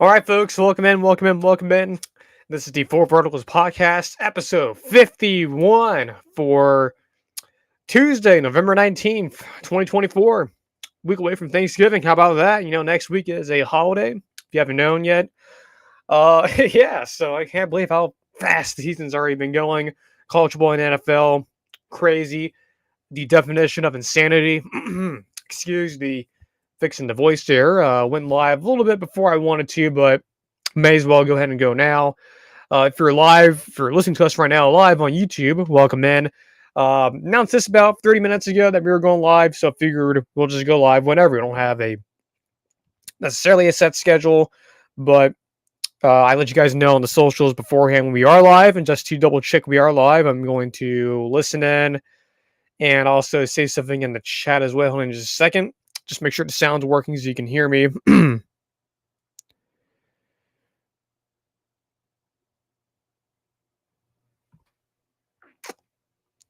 All right, folks, welcome in. This is the Four Verticals Podcast, episode 51 for Tuesday, November 19th, 2024. Week away from Thanksgiving. How about that? Next week is a holiday, if you haven't known yet. Yeah, so I can't believe how fast the season's already been going. College football and NFL, crazy. The definition of insanity. Excuse the fixing the voice there. Went live a little bit before I wanted to, but may as well go ahead and go now. If you're listening to us right now live on YouTube, welcome in. Announced this about 30 minutes ago that we were going live, so I figured we'll just go live whenever. We don't have necessarily a set schedule, but I let you guys know on the socials beforehand when we are live, and just to double check we are live, I'm going to listen in and also say something in the chat as well. Hold on just a second. Just make sure the sound's working so you can hear me.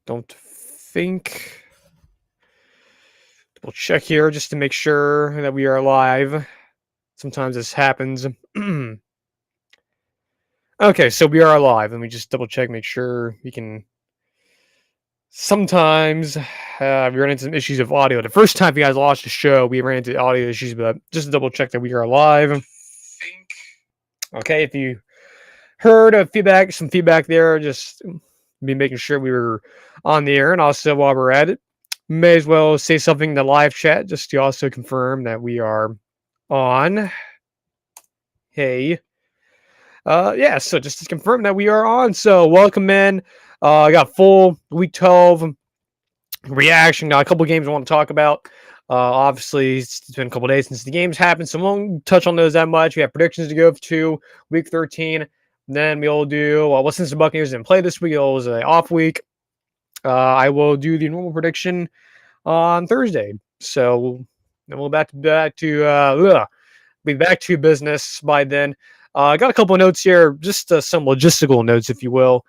Don't think. We'll check here just to make sure that we are live. Sometimes this happens. Okay, so we are live. Let me just double check, make sure we can. Sometimes we run into some issues of audio. The first time you guys watched the show, we ran into audio issues, but just to double check that we are live. Okay, if you heard some feedback there, just be making sure we were on the air. And also, while we're at it, may as well say something in the live chat just to also confirm that we are on. Hey. Yeah, so just to confirm that we are on. So welcome in. I got full week 12 reaction. Got a couple games I want to talk about. Obviously, it's been a couple days since the games happened, so we won't touch on those that much. We have predictions to go to week 13. Then we'll do, since the Buccaneers didn't play this week, it was an off week. I will do the normal prediction on Thursday. So then we'll be back to business by then. I got a couple of notes here, just some logistical notes, if you will.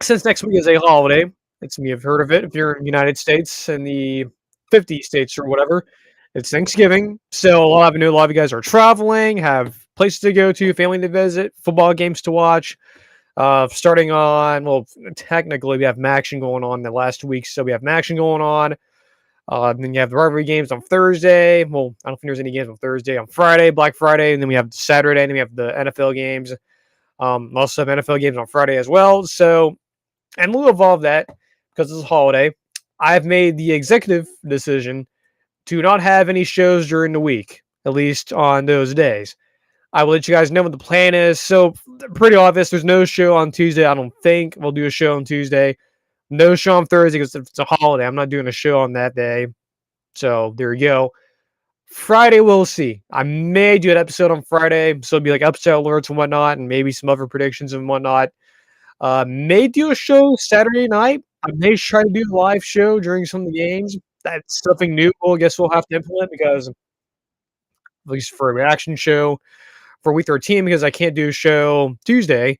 Since next week is a holiday, it's me have heard of it. If you're in the United States and the 50 states or whatever, it's Thanksgiving. So a lot of you guys are traveling, have places to go to, family to visit, football games to watch. Starting on, technically we have action going on the last week, so we have action going on. Then you have the rivalry games on Thursday. Well, I don't think there's any games on Thursday. On Friday, Black Friday, and then we have Saturday, and then we have the NFL games. Also have NFL games on Friday as well. So, and we'll evolve that because it's a holiday. I've made the executive decision to not have any shows during the week, at least on those days. I will let you guys know what the plan is. So, pretty obvious. There's no show on Tuesday. I don't think we'll do a show on Tuesday. No show on Thursday because it's a holiday. I'm not doing a show on that day. So, there you go. Friday, we'll see. I may do an episode on Friday. So, it'll be like episode alerts and whatnot, and maybe some other predictions and whatnot. May do a show Saturday night. I may try to do a live show during some of the games. That's something new. I guess we'll have to implement because, at least for a reaction show for week 13, because I can't do a show Tuesday.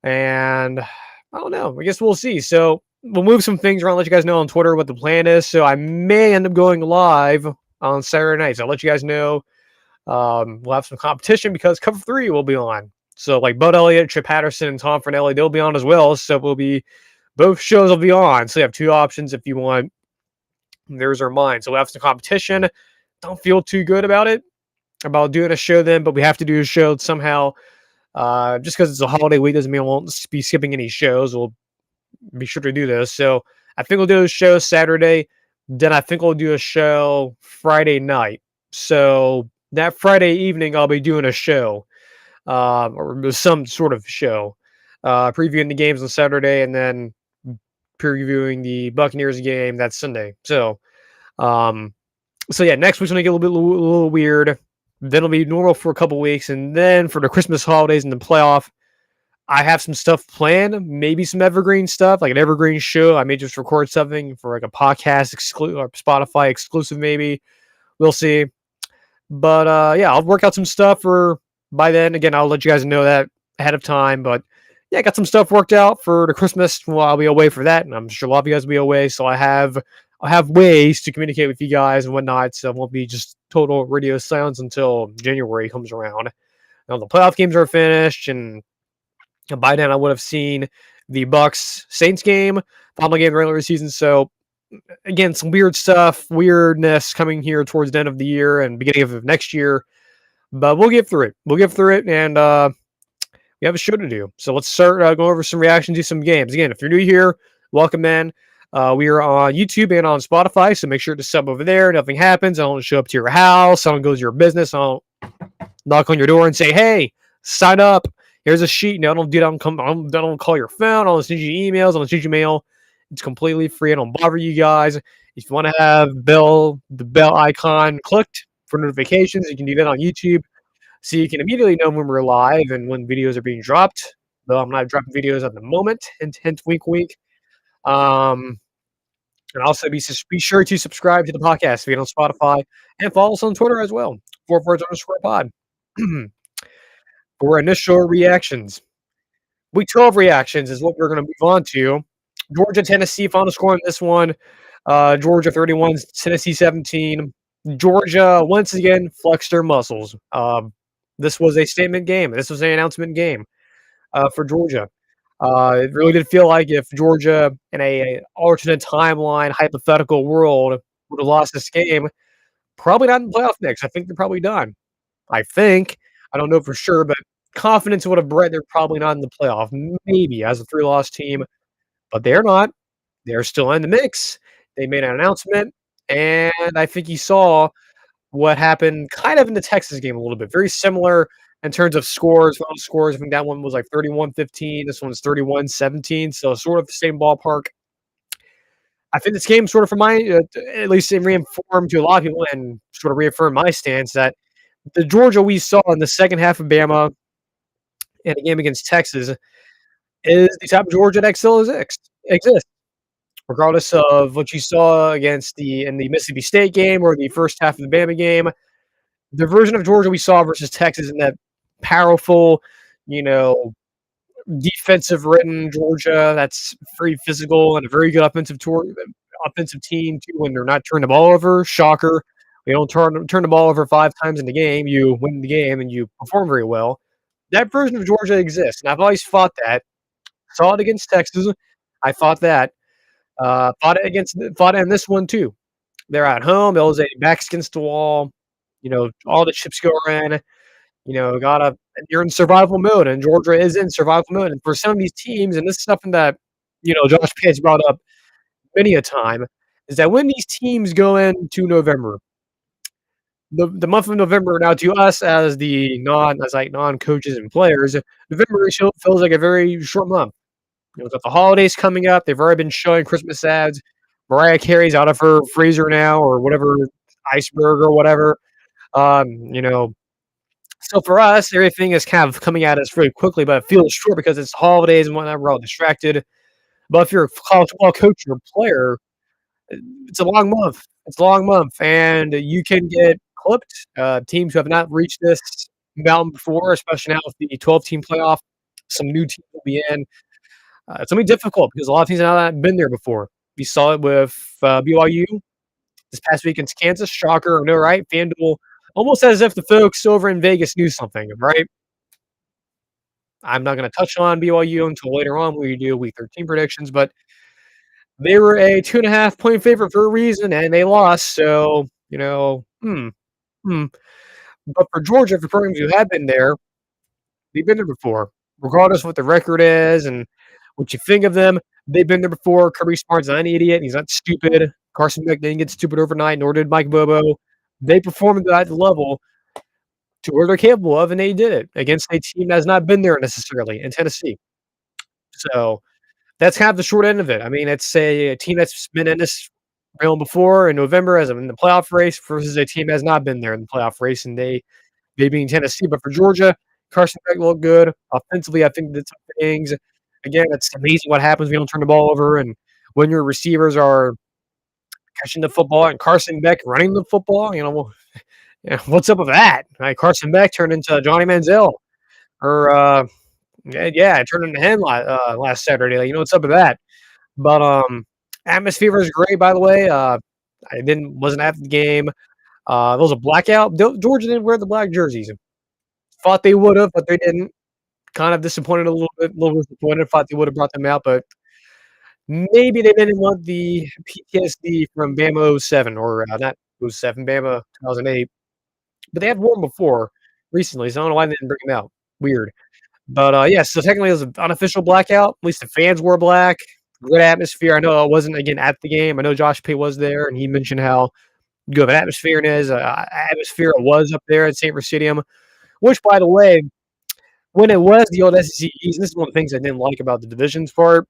And I don't know. I guess we'll see. So we'll move some things around, let you guys know on Twitter what the plan is. So I may end up going live on Saturday nights. I'll let you guys know. We'll have some competition because Cover 3 will be on. So like Bud Elliott, Chip Patterson, and Tom Fornelli, they'll be on as well. So both shows will be on. So you have two options if you want. Theirs or mine. So we'll have some competition. Don't feel too good about doing a show then, but we have to do a show somehow. Just because it's a holiday week doesn't mean I won't be skipping any shows. We'll be sure to do this. So I think we'll do a show Saturday. Then I think we'll do a show Friday night. So that Friday evening, I'll be doing a show, or some sort of show, previewing the games on Saturday and then previewing the Buccaneers game that Sunday. So yeah, next week's gonna get a little weird. Then it'll be normal for a couple weeks, and then for the Christmas holidays and the playoff, I have some stuff planned. Maybe some evergreen stuff, like an evergreen show. I may just record something for like a podcast or Spotify exclusive. Maybe we'll see. But yeah, I'll work out some stuff for by then. Again, I'll let you guys know that ahead of time. But yeah, I got some stuff worked out for the Christmas. Well, I'll be away for that, and I'm sure a lot of you guys will be away. So I have have ways to communicate with you guys and whatnot, so it won't be just total radio silence until January comes around. Now the playoff games are finished, and by then I would have seen the Bucks Saints game, final game of the regular season. So again, some weird stuff, weirdness coming here towards the end of the year and beginning of next year. But we'll get through it. We'll get through it, and we have a show to do. So let's start going over some reactions to some games. Again, if you're new here, welcome in. We are on YouTube and on Spotify, so make sure to sub over there. Nothing happens. I don't show up to your house. I don't go to your business. I don't knock on your door and say, "Hey, sign up. Here's a sheet." No, I don't do that. I don't call your phone. I don't send you emails. I don't send you mail. It's completely free. I don't bother you guys. If you want to have the bell icon clicked for notifications, you can do that on YouTube, so you can immediately know when we're live and when videos are being dropped. Though I'm not dropping videos at the moment. Hint, wink, wink. And also be sure to subscribe to the podcast feed on Spotify and follow us on Twitter as well. 4words_pod. For initial reactions. Week 12 reactions is what we're going to move on to. Georgia, Tennessee, final score in this one. Georgia 31, Tennessee 17. Georgia, once again, flexed their muscles. This was a statement game. This was an announcement game for Georgia. It really did feel like if Georgia, in a alternate timeline, hypothetical world, would have lost this game, probably not in the playoff next. I think they're probably done. I think. I don't know for sure, but confidence would have bred they're probably not in the playoff. Maybe as a 3-loss team, but they're not. They're still in the mix. They made an announcement, and I think you saw what happened kind of in the Texas game a little bit. Very similar in terms of scores, final scores. I think that one was like 31-15. This one's 31-17, so sort of the same ballpark. I think this game sort of, for my, at least it reinformed to a lot of people and sort of reaffirmed my stance that the Georgia we saw in the second half of Bama in a game against Texas is the type of Georgia that still exists, regardless of what you saw in the Mississippi State game or the first half of the Bama game. The version of Georgia we saw versus Texas in that powerful, defensive-ridden Georgia that's very physical and a very good offensive team too. When they're not turning the ball over, shocker. We don't turn the ball over 5 times in the game. You win the game and you perform very well. That version of Georgia exists, and I've always fought that. Saw it against Texas. I fought that. Fought it in this one too. They're at home. It was a backs against the wall. All the chips go in. You're in survival mode, and Georgia is in survival mode. And for some of these teams, and this is something that Josh Page brought up many a time, is that when these teams go into November, the month of November now to us as non-coaches and players, November feels like a very short month. With the holidays coming up, they've already been showing Christmas ads. Mariah Carey's out of her freezer now, or whatever, iceberg or whatever. So for us, everything is kind of coming at us really quickly, but it feels short because it's holidays and whatnot. We're all distracted. But if you're a college football coach or player, it's a long month. It's a long month, and you can get clipped. Teams who have not reached this mountain before, especially now with the 12-team playoff, some new teams will be in. It's going to be difficult because a lot of teams have not been there before. We saw it with BYU this past week against Kansas. Shocker, no, right? FanDuel, almost as if the folks over in Vegas knew something, right? I'm not going to touch on BYU until later on when we do Week 13 predictions, but they were a 2.5-point favorite for a reason, and they lost. So, But for Georgia, for programs who have been there, they've been there before. Regardless of what the record is and what you think of them, they've been there before. Kirby Smart's not an idiot. He's not stupid. Carson Beck didn't get stupid overnight, nor did Mike Bobo. They performed at the level to where they're capable of, and they did it against a team that has not been there necessarily in Tennessee. So that's kind of the short end of it. I mean, it's a team that's been in this realm before in November as in the playoff race versus a team that has not been there in the playoff race, and they being Tennessee. But for Georgia, Carson Beck looked good. Offensively, I think did some things. Again, it's amazing what happens when you don't turn the ball over and when your receivers are catching the football and Carson Beck running the football. What's up with that? Carson Beck turned into Johnny Manziel. Or, it turned into him last Saturday. What's up with that? But Atmosphere was great, by the way. I wasn't at the game. There was a blackout. Georgia didn't wear the black jerseys. Thought they would have, but they didn't. Kind of disappointed a little bit. A little disappointed. Thought they would have brought them out, but maybe they didn't want the PTSD from Bama '07 or not '07, Bama 2008. But they have worn before recently, so I don't know why they didn't bring them out. Weird. But, yeah, so technically it was an unofficial blackout. At least the fans wore black. Good atmosphere. I know I wasn't, again, at the game. I know Josh Pate was there, and he mentioned how good of an atmosphere it is. Atmosphere it was up there at St. Stadium, which, by the way, when it was the old SEC East, this is one of the things I didn't like about the divisions part,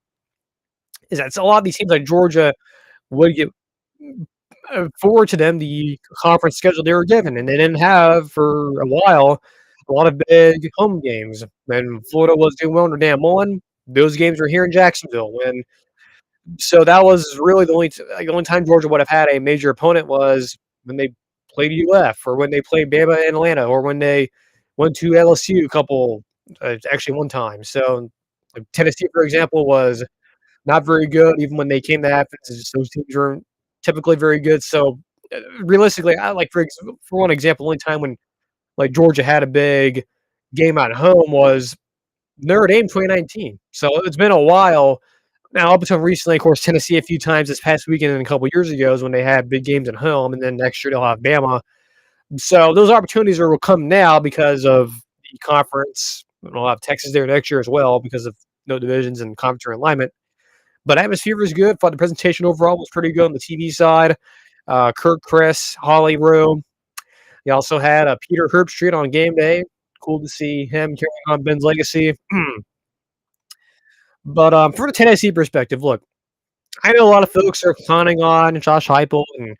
is that a lot of these teams like Georgia would get forward to them the conference schedule they were given, and they didn't have for a while a lot of big home games. When Florida was doing well under Dan Mullen, those games were here in Jacksonville. So that was really the only time Georgia would have had a major opponent was when they played UF or when they played Bama in Atlanta or when they went to LSU a couple, actually one time. So like Tennessee, for example, was not very good even when they came to Athens. Those teams weren't typically very good. So realistically, I like for one example, only time when like Georgia had a big game at home was Notre Dame 2019. So it's been a while now. Up until recently, of course, Tennessee a few times this past weekend and a couple years ago is when they had big games at home, and then next year they'll have Bama. So those opportunities will come now because of the conference. We'll have Texas there next year as well because of no divisions and conference alignment. But atmosphere was good. Thought the presentation overall was pretty good on the TV side. Kirk, Chris, Holly Rowe. He also had Peter Herbstreit on game day. Cool to see him carrying on Ben's legacy. But from a Tennessee perspective, look, I know a lot of folks are clowning on Josh Heupel and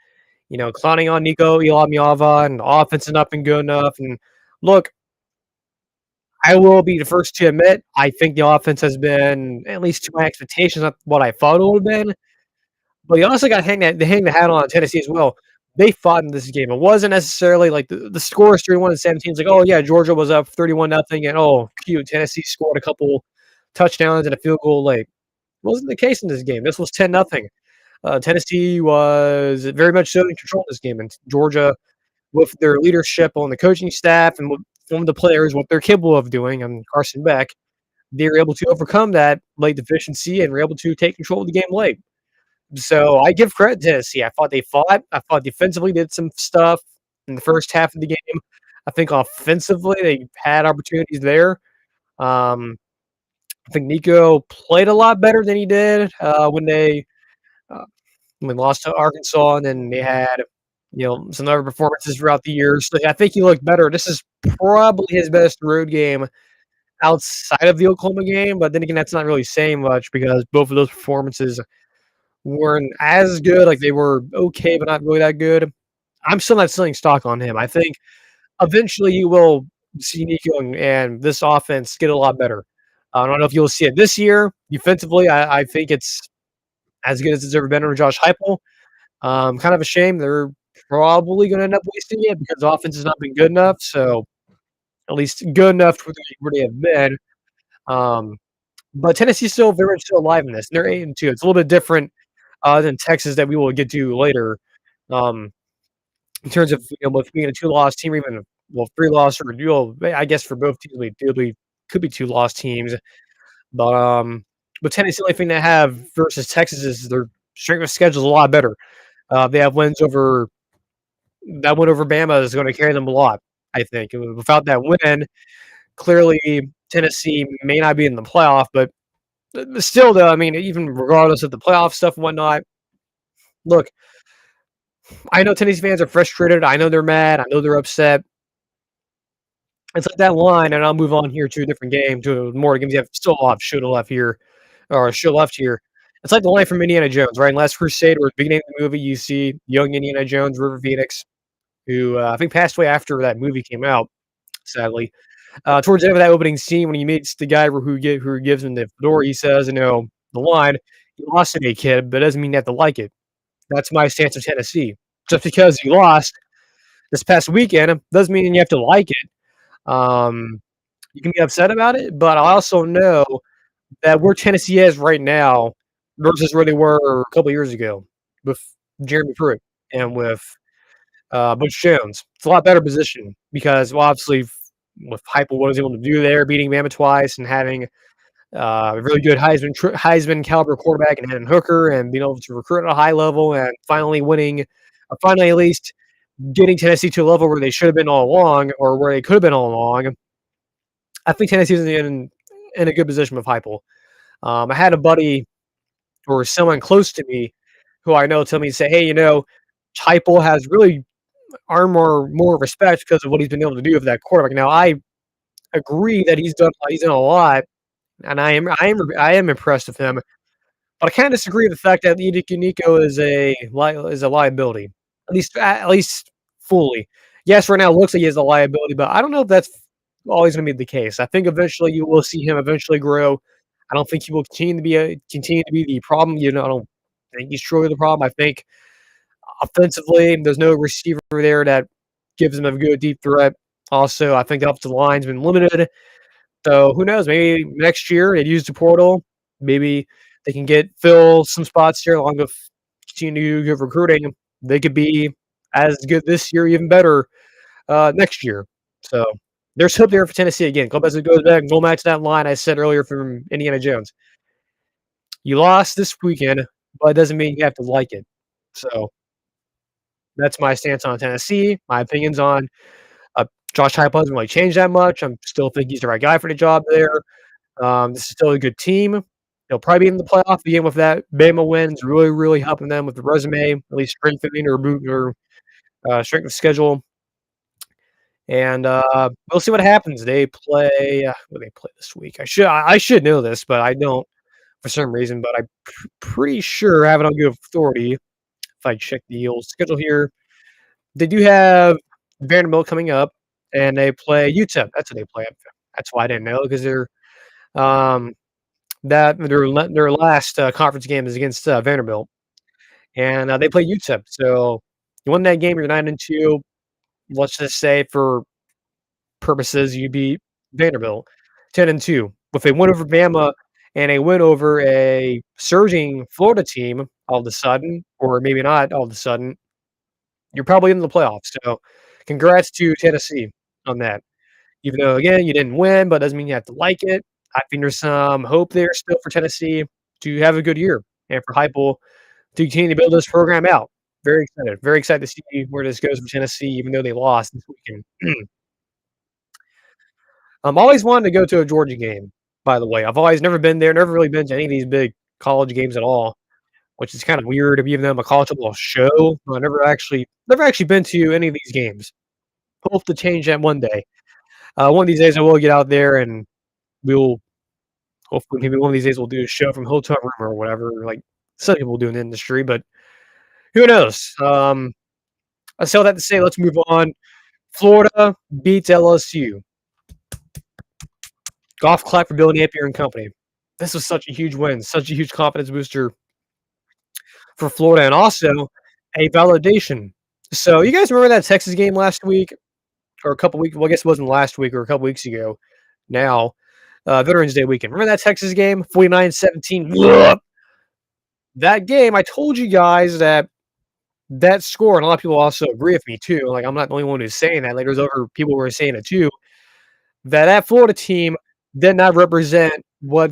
clowning on Nico Iamaleava and the offense has not been good enough. And look, I will be the first to admit I think the offense has been at least to my expectations, not what I thought it would have been. But you also got to hang the hat on Tennessee as well. They fought in this game. It wasn't necessarily like the score is 31-17. It's like, oh yeah, Georgia was up 31-0, and oh cute, Tennessee scored a couple touchdowns and a field goal late. Wasn't the case in this game. This was 10-0. Tennessee was very much so in control of this game, and Georgia, with their leadership on the coaching staff and with some of the players, what they're capable of doing, and Carson Beck, they were able to overcome that late deficiency and were able to take control of the game late. So I give credit to Tennessee. I thought they fought. I thought defensively did some stuff in the first half of the game. I think offensively they had opportunities there. I think Nico played a lot better than he did uh, when lost to Arkansas, and then they had some other performances throughout the year. So I think he looked better. This is probably his best road game outside of the Oklahoma game, but then again, that's not really saying much because both of those performances weren't as good. Like they were okay, but not really that good. I'm still not selling stock on him. I think eventually you will see Nico and this offense get a lot better. I don't know if you'll see it this year. Defensively, I think it's as good as it's ever been under Josh Heupel. Kind of a shame. They're probably going to end up wasting it because the offense has not been good enough. So at least good enough where they have been. But Tennessee's still very much still alive in this. And they're 8-2. It's a little bit different than Texas that we will get to later. In terms of with being a 2-loss team, or even 3-loss or I guess for both teams, we could be 2-loss teams. But Tennessee, the only thing they have versus Texas is their strength of schedule is a lot better. They have wins over that win over Bama is going to carry them a lot. I think without that win, clearly Tennessee may not be in the playoff, but still, though, I mean, even regardless of the playoff stuff and whatnot, look, I know Tennessee fans are frustrated. I know they're mad. I know they're upset. It's like that line, and I'll move on here to a different game, to more games. You have still a lot of show left here, or show left here. It's like the line from Indiana Jones, right? In Last Crusade, where at the beginning of the movie, you see young Indiana Jones, River Phoenix, who I think passed away after that movie came out, sadly. Towards the end of that opening scene, when he meets the guy who gives him the fedora, he says, the line, "You lost today, kid, but it doesn't mean you have to like it." That's my stance of Tennessee. Just because you lost this past weekend doesn't mean you have to like it. You can be upset about it, but I also know that where Tennessee is right now, versus where they were a couple years ago with Jeremy Pruitt and with Butch Jones. It's a lot better position because, well, obviously, with Heupel, what he was able to do there, beating Bama twice and having a really good Heisman caliber quarterback and Hendon Hooker, and being able to recruit at a high level and finally winning, or finally at least getting Tennessee to a level where they should have been all along, or where they could have been all along. I think Tennessee's in a good position with Heupel. I had a buddy or someone close to me who I know tell me, say, hey, Heupel has really earned more respect because of what he's been able to do with that quarterback. Now, I agree that he's done a lot, and I am impressed with him. But I kind of disagree with the fact that Nico is a liability, at least fully. Yes, right now it looks like he is a liability, but I don't know if that's always going to be the case. I think eventually you will see him eventually grow. I don't think he will continue to be the problem. I don't think he's truly the problem. I think offensively, there's no receiver there that gives him a good deep threat. Also, I think the offensive line's been limited. So who knows? Maybe next year they'd use the portal. Maybe they can fill some spots here along with continue good recruiting. They could be as good this year, even better next year. So there's hope there for Tennessee again. Go back to that line I said earlier from Indiana Jones. You lost this weekend, but it doesn't mean you have to like it. So that's my stance on Tennessee. My opinions on Josh Heupel hasn't really changed that much. I still think he's the right guy for the job there. This is still a good team. They'll probably be in the playoff again with that Bama wins, really, really helping them with the resume, at least strengthening or strength of schedule. And we'll see what happens. They play. What do they play this week? I should know this, but I don't for some reason. But I'm pretty sure I have it on good authority. If I check the old schedule here, they do have Vanderbilt coming up, and they play UTEP. That's what they play. That's why I didn't know because um, their last conference game is against Vanderbilt, and they play UTEP. So you won that game, you're 9-2. Let's just say for purposes, you beat Vanderbilt 10-2 with a win over Bama and a win over a surging Florida team. All of a sudden, or maybe not all of a sudden, you're probably in the playoffs. So congrats to Tennessee on that. Even though, again, you didn't win, but doesn't mean you have to like it. I think there's some hope there still for Tennessee to have a good year and for Heupel to continue to build this program out. Very excited. Very excited to see where this goes for Tennessee, even though they lost this weekend. I'm always wanted to go to a Georgia game, by the way. I've always never been there, never really been to any of these big college games at all, which is kind of weird, even though I'm a college football show. But I never actually been to any of these games. Hope to change that one day. One of these days I will get out there and we'll hopefully maybe one of these days we'll do a show from hotel room or whatever, like some people do in the industry, but who knows? I say all that to say let's move on. Florida beats LSU. Golf clap for Bill Napier and company. This was such a huge win, such a huge confidence booster for Florida, and also a validation. So you guys remember that Texas game last week or a couple weeks? Well, I guess it wasn't last week or a couple weeks ago. Now, Veterans Day weekend. Remember that Texas game, 49-17. That game, I told you guys that score, and a lot of people also agree with me too. Like I'm not the only one who's saying that. Like there's other people who are saying it too. That Florida team did not represent how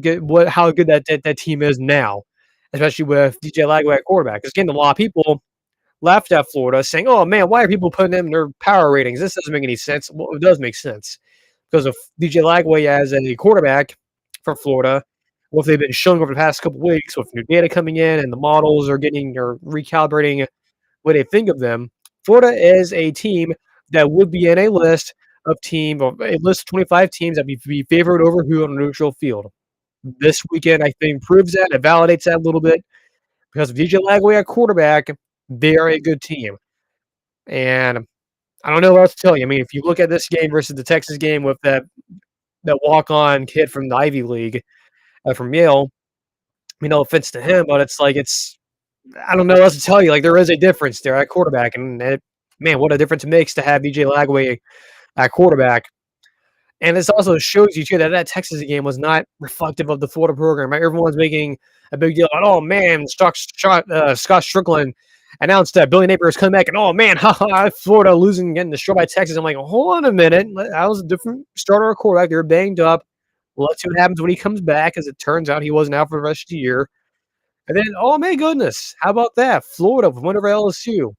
good that team is now, especially with DJ Lagway at quarterback. Because again, a lot of people laughed at Florida, saying, "Oh man, why are people putting them in their power ratings? This doesn't make any sense." Well, it does make sense because of DJ Lagway as a quarterback for Florida. What they've been showing over the past couple weeks with new data coming in and the models are recalibrating what they think of them. Florida is a team that would be in a list of 25 teams that would be favored over who on a neutral field. This weekend, I think, proves that. It validates that a little bit because of DJ Lagway at quarterback, they are a good team. And I don't know what else to tell you. I mean, if you look at this game versus the Texas game with that walk-on kid from the Ivy League from Yale, no offense to him, but I don't know what else to tell you. Like, there is a difference there at quarterback. And, man, what a difference it makes to have DJ Lagway at quarterback And this also shows you too that that Texas game was not reflective of the Florida program, right? Everyone's making a big deal about, "Oh, man, Scott Strickland announced that Billy Napier is coming back," and, "Oh, man, haha, Florida losing, getting destroyed by Texas." I'm like, "Hold on a minute. That was a different starter or quarterback. They were banged up. Let's see what happens when he comes back," as it turns out he wasn't out for the rest of the year. And then, oh my goodness, how about that? Florida went over LSU.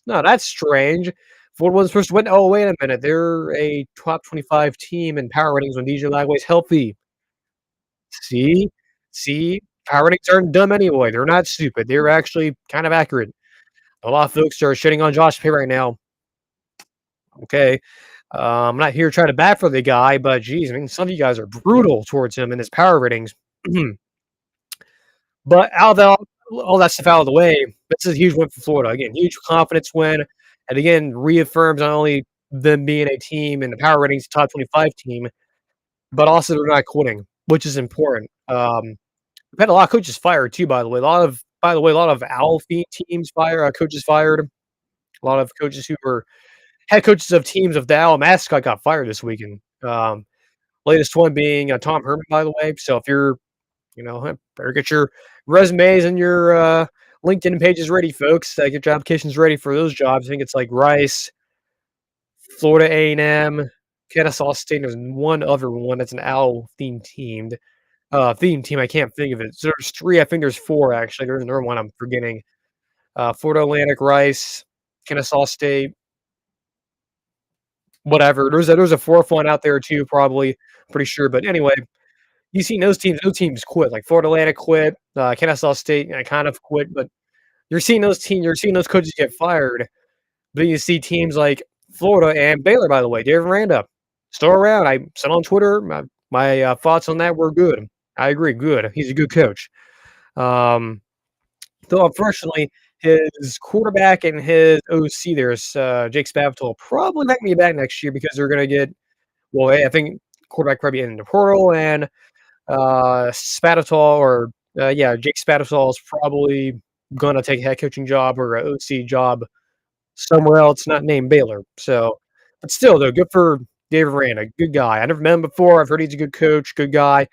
No, that's strange. Florida wasn't supposed to win. Oh, wait a minute. They're a top 25 team in power ratings when DJ Lagway's healthy. See? See? Power ratings aren't dumb anyway. They're not stupid. They're actually kind of accurate. A lot of folks are shitting on Josh Pay right now. Okay. I'm not here trying to bat for the guy, but geez, I mean, some of you guys are brutal towards him in his power ratings. But out of all that stuff out of the way, this is a huge win for Florida. Again, huge confidence win, and again, reaffirms not only them being a team in the power ratings top 25 team, but also they're not quitting, which is important. We've had a lot of coaches fired too, by the way. A lot of Owl teams coaches fired. A lot of coaches who were head coaches of teams of the Owl mascot got fired this weekend. Latest one being Tom Herman, by the way. So if you're better get your resumes and your LinkedIn pages ready, folks. Get your applications ready for those jobs. I think it's like Rice, Florida A&M, Kennesaw State. There's one other one that's an owl theme team. I can't think of it. So there's three. I think there's four actually. There's another one I'm forgetting. Florida Atlantic, Rice, Kennesaw State, whatever. There's a fourth one out there too, probably. Pretty sure. But anyway, you've seen those teams. Those teams quit. Like Florida Atlantic quit. Kennesaw State kind of quit. But you're seeing those teams. You're seeing those coaches get fired. But you see teams like Florida and Baylor. By the way, David Aranda still around. I said on Twitter my thoughts on that were good. I agree. Good. He's a good coach. Though unfortunately, his quarterback and his OC there's Jake Spavital probably not gonna be back next year because they're gonna get I think quarterback probably in the portal and Jake Spavital is probably gonna take a head coaching job or an OC job somewhere else not named Baylor. So, but still though, good for David Aranda, good guy. I never met him before. I've heard he's a good coach, good guy,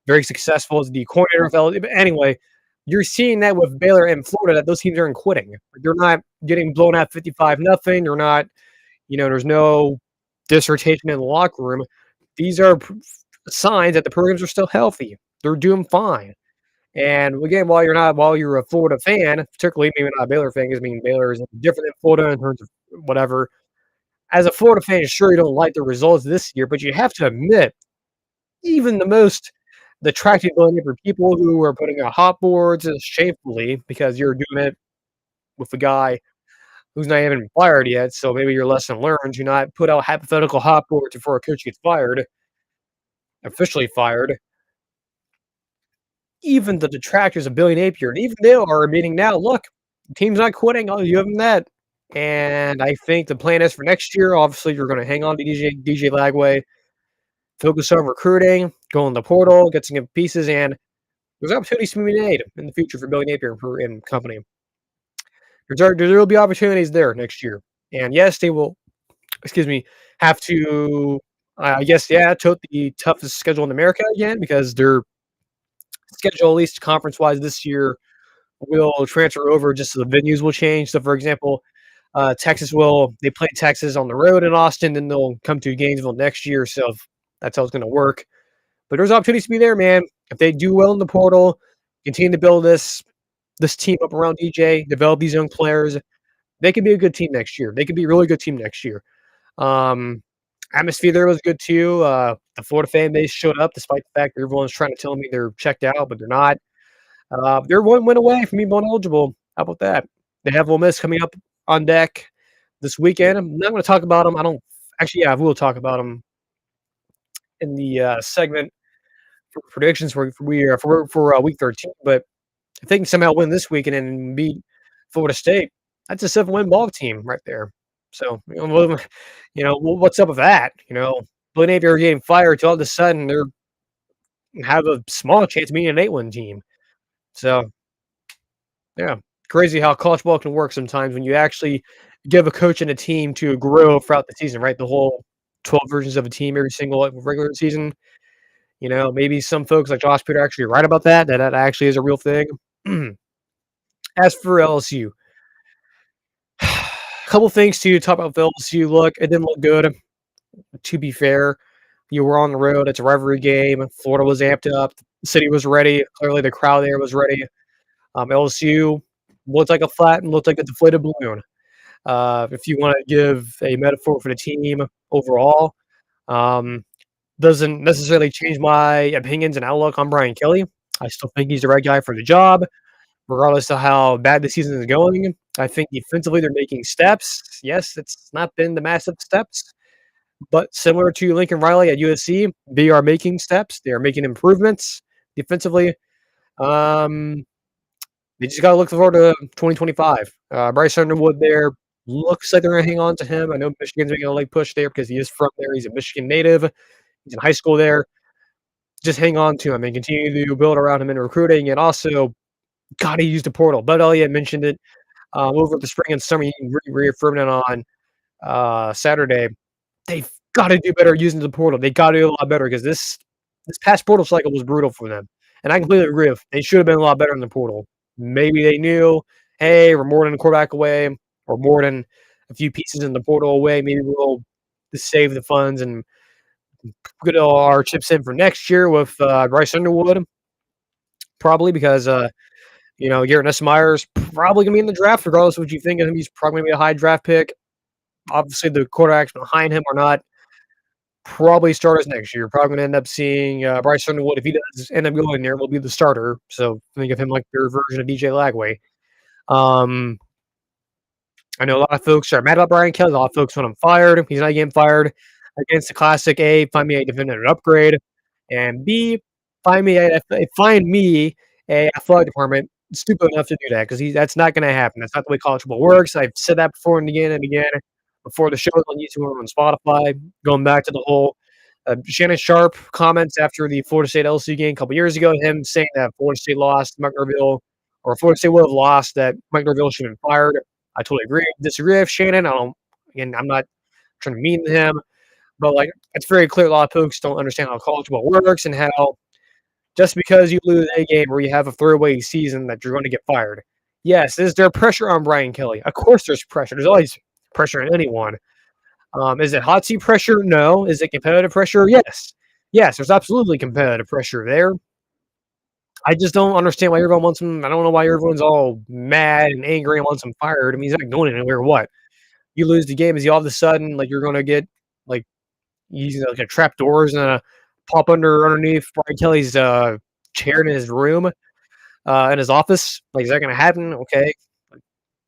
very successful as the coordinator of LSU. But anyway, you're seeing that with Baylor and Florida that those teams aren't quitting. They're not getting blown out 55-0. They're not, there's no dissertation in the locker room. These are signs that the programs are still healthy. They're doing fine. And again, while you're a Florida fan, particularly maybe not a Baylor fan, because I mean Baylor is different than Florida in terms of whatever. As a Florida fan, sure you don't like the results this year, but you have to admit, even the tractability for people who are putting out hot boards is shamefully because you're doing it with a guy who's not even fired yet. So maybe your lesson learned: do not put out hypothetical hot boards before a coach gets officially fired. Even the detractors of Billy Napier, and even they are admitting now, look, the team's not quitting. I'll give them that. And I think the plan is for next year, obviously, you're going to hang on to DJ Lagway, focus on recruiting, go in the portal, get some good pieces, and there's opportunities to be made in the future for Billy Napier and company. There will be opportunities there next year. And yes, they will, have to, tote the toughest schedule in America again because their schedule, at least conference-wise this year, will transfer over just so the venues will change. So, for example, they play Texas on the road in Austin, then they'll come to Gainesville next year. So that's how it's going to work. But there's opportunities to be there, man. If they do well in the portal, continue to build this team up around DJ, develop these young players, they could be a good team next year. They could be a really good team next year. Atmosphere there was good too. The Florida fan base showed up despite the fact that everyone's trying to tell me they're checked out, but they're not. They're one win away from being eligible. How about that? They have Ole Miss coming up on deck this weekend. I'm not going to talk about them. I will talk about them in the segment for predictions for week 13. But if they can somehow win this weekend and beat Florida State, that's a 7-win ball team right there. So, what's up with that? Billy Napier getting fired till all of a sudden they have a small chance of being an 8-win team. So, yeah, crazy how college ball can work sometimes when you actually give a coach and a team to grow throughout the season, right? The whole 12 versions of a team every single, regular season. Maybe some folks like Josh Peter are actually right about that, that actually is a real thing. As for LSU, a couple things to talk about with LSU. Look, it didn't look good, to be fair. You were on the road. It's a rivalry game. Florida was amped up. The city was ready. Clearly, the crowd there was ready. LSU looked like a flat and looked like a deflated balloon. If you want to give a metaphor for the team overall, um, doesn't necessarily change my opinions and outlook on Brian Kelly. I still think he's the right guy for the job, regardless of how bad the season is going. I think defensively they're making steps. Yes, it's not been the massive steps, but similar to Lincoln Riley at USC, they are making steps. They are making improvements defensively. Um, they just got to look forward to 2025. Bryce Underwood there looks like they're going to hang on to him. I know Michigan's making a late push there because he is from there. He's a Michigan native. He's in high school there. Just hang on to him and continue to build around him in recruiting. And also, got to use the portal. Bud Elliott mentioned it over the spring and summer. He reaffirmed it on Saturday. They've got to do better using the portal. They got to do a lot better because this past portal cycle was brutal for them. And I completely agree with. They should have been a lot better in the portal. Maybe they knew, hey, we're more than a quarterback away, or more than a few pieces in the portal away. Maybe we'll just save the funds and put all our chips in for next year with Bryce Underwood. Probably because Garrett Nussmeier is probably going to be in the draft, regardless of what you think of him. He's probably going to be a high draft pick. Obviously, the quarterbacks behind him are not probably starters next year. Probably going to end up seeing Bryce Underwood. If he does end up going there, will be the starter. So think of him like their version of DJ Lagway. I know a lot of folks are mad about Brian Kelly. A lot of folks want him fired. He's not getting fired. Against the classic A, find me a definitive upgrade. And B, find me a athletic department stupid enough to do that because that's not going to happen. That's not the way college football works. I've said that before and again before the show on YouTube or on Spotify. Going back to the whole Shannon Sharp comments after the Florida State LSU game a couple years ago, him saying that Florida State lost Mike Norvell, or Florida State would have lost, that Mike Norvell should have been fired. I totally disagree with Shannon. I'm not trying to mean to him, but it's very clear a lot of folks don't understand how college football works and how just because you lose a game or you have a throwaway season that you're going to get fired. Yes, is there pressure on Brian Kelly? Of course there's pressure. There's always pressure on anyone. Is it hot seat pressure? No. Is it competitive pressure? Yes. Yes, there's absolutely competitive pressure there. I just don't understand why everyone wants him. I don't know why everyone's all mad and angry and wants him fired. I mean, he's not going anywhere. What? You lose the game, is he all of a sudden you're going to get using a trap doors and a pop underneath Brian Kelly's chair in his room, in his office? Is that going to happen? Okay,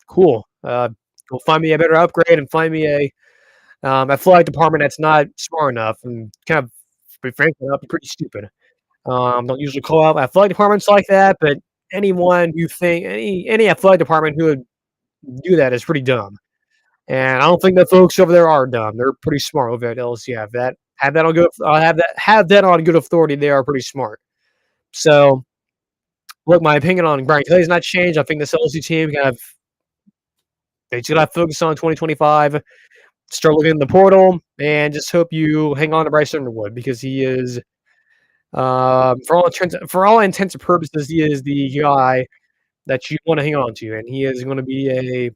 cool. Go find me a better upgrade and find me a athletic department that's not smart enough and kind of, to be frank, pretty stupid. Don't usually call out athletic departments like that, but anyone who think any athletic department who would do that is pretty dumb. And I don't think the folks over there are dumb. They're pretty smart over at LSU. Have that on good authority. They are pretty smart. So, look, my opinion on Brian Kelly's not changed. I think this LSU team they should have focus on 2025. Start looking in the portal and just hope you hang on to Bryce Underwood because he is, for all intents and purposes, he is the guy that you want to hang on to, and he is going to be a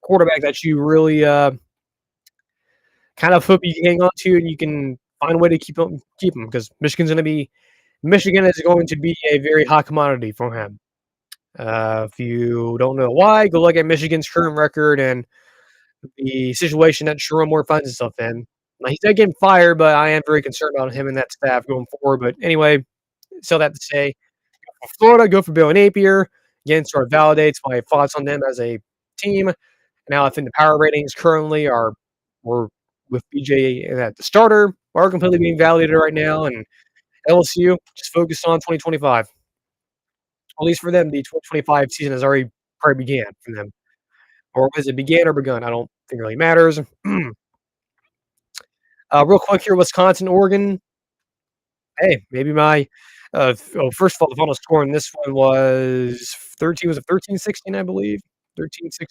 quarterback that you really kind of hope you can hang on to, and you can find a way to keep him because Michigan is going to be a very hot commodity for him. If you don't know why, go look at Michigan's current record and the situation that Sherrone Moore finds himself in. Now, he's not getting fired, but I am very concerned about him and that staff going forward. But anyway, so that to say, go for Florida, go for Bill Napier. Again, sort of validates my thoughts on them as a team. Now, I think the power ratings currently we're with BJ at the starter are completely being validated right now, and LSU just focused on 2025. At least for them, the 2025 season has already probably began for them. Or has it began or begun? I don't think it really matters. Real quick here, Wisconsin, Oregon. Hey, maybe my first of all, the final score in this one was 13. Was it 13-16, I believe? 13-16.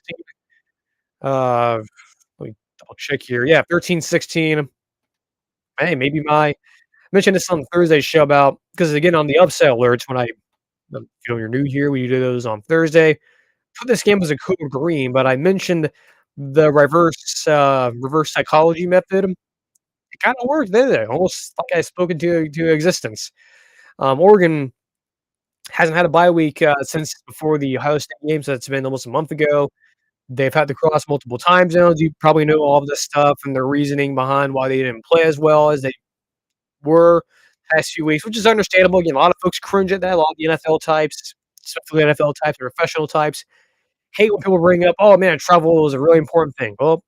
Double check here. Yeah, 13-16. Hey, maybe my mentioned this on Thursday's show about because again on the upset alerts when you're new here, we do those on Thursday. Thought this game was a code green, but I mentioned the reverse psychology method. It kind of worked, didn't it? Almost like I spoke into existence. Oregon hasn't had a bye week since before the Ohio State game, so it's been almost a month ago. They've had to cross multiple time zones. You probably know all of this stuff and the reasoning behind why they didn't play as well as they were past few weeks, which is understandable. Again, a lot of folks cringe at that. A lot of the NFL types, especially NFL types and professional types, hate when people bring up, "Oh man, travel is a really important thing." Well,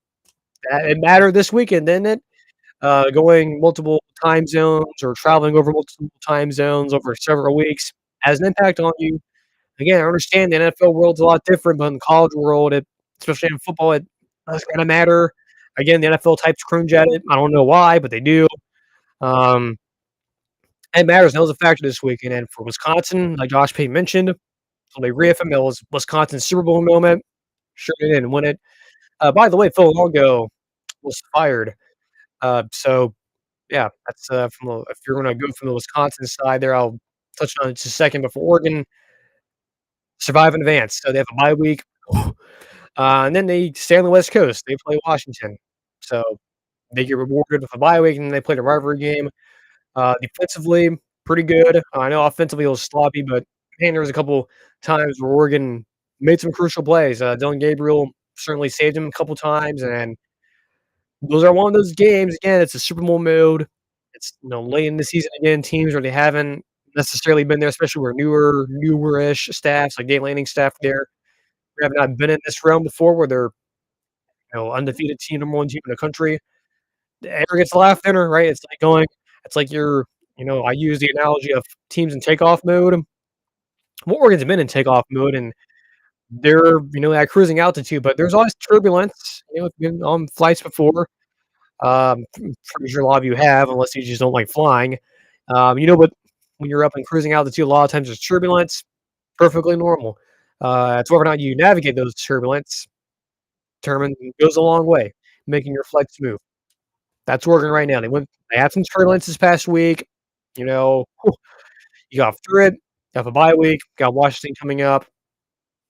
it mattered this weekend, didn't it? Going multiple time zones or traveling over multiple time zones over several weeks has an impact on you. Again, I understand the NFL world's a lot different, but in the college world, especially in football, it doesn't kinda matter. Again, the NFL types cringe at it. I don't know why, but they do. Um, it matters. That was a factor this weekend. And for Wisconsin, like Josh Payne mentioned, so they reaffirmed it was Wisconsin's Super Bowl moment. Sure, they didn't win it. By the way, Phil Longo was fired. So yeah, that's from the if you're gonna go from the Wisconsin side there, I'll touch on it just a second. But for Oregon, survive in advance. So they have a bye week, and then they stay on the West Coast. They play Washington, so they get rewarded with a bye week, and they play the rivalry game. Defensively, pretty good. I know offensively it was sloppy, but man, there was a couple times where Oregon made some crucial plays. Dylan Gabriel certainly saved him a couple times, and those are one of those games. Again, it's a Super Bowl mode. It's late in the season again. Teams where they haven't necessarily been there, especially where newer-ish staffs like Dave Lanning staff there who have not been in this realm before, where they're undefeated team, number one team in the country. The air gets a laugh thinner, right? It's like you're, I use the analogy of teams in takeoff mode. Well, Oregon's been in takeoff mode, and they're, at cruising altitude, but there's always turbulence. If you've been on flights before, I'm pretty sure a lot of you have, unless you just don't like flying. But when you're up in cruising altitude, a lot of times there's turbulence. Perfectly normal. It's whether or not you navigate those turbulence goes a long way, making your flight smooth. That's working right now. They had some turbulence this past week. You know, you got through it. You have a bye week. Got Washington coming up.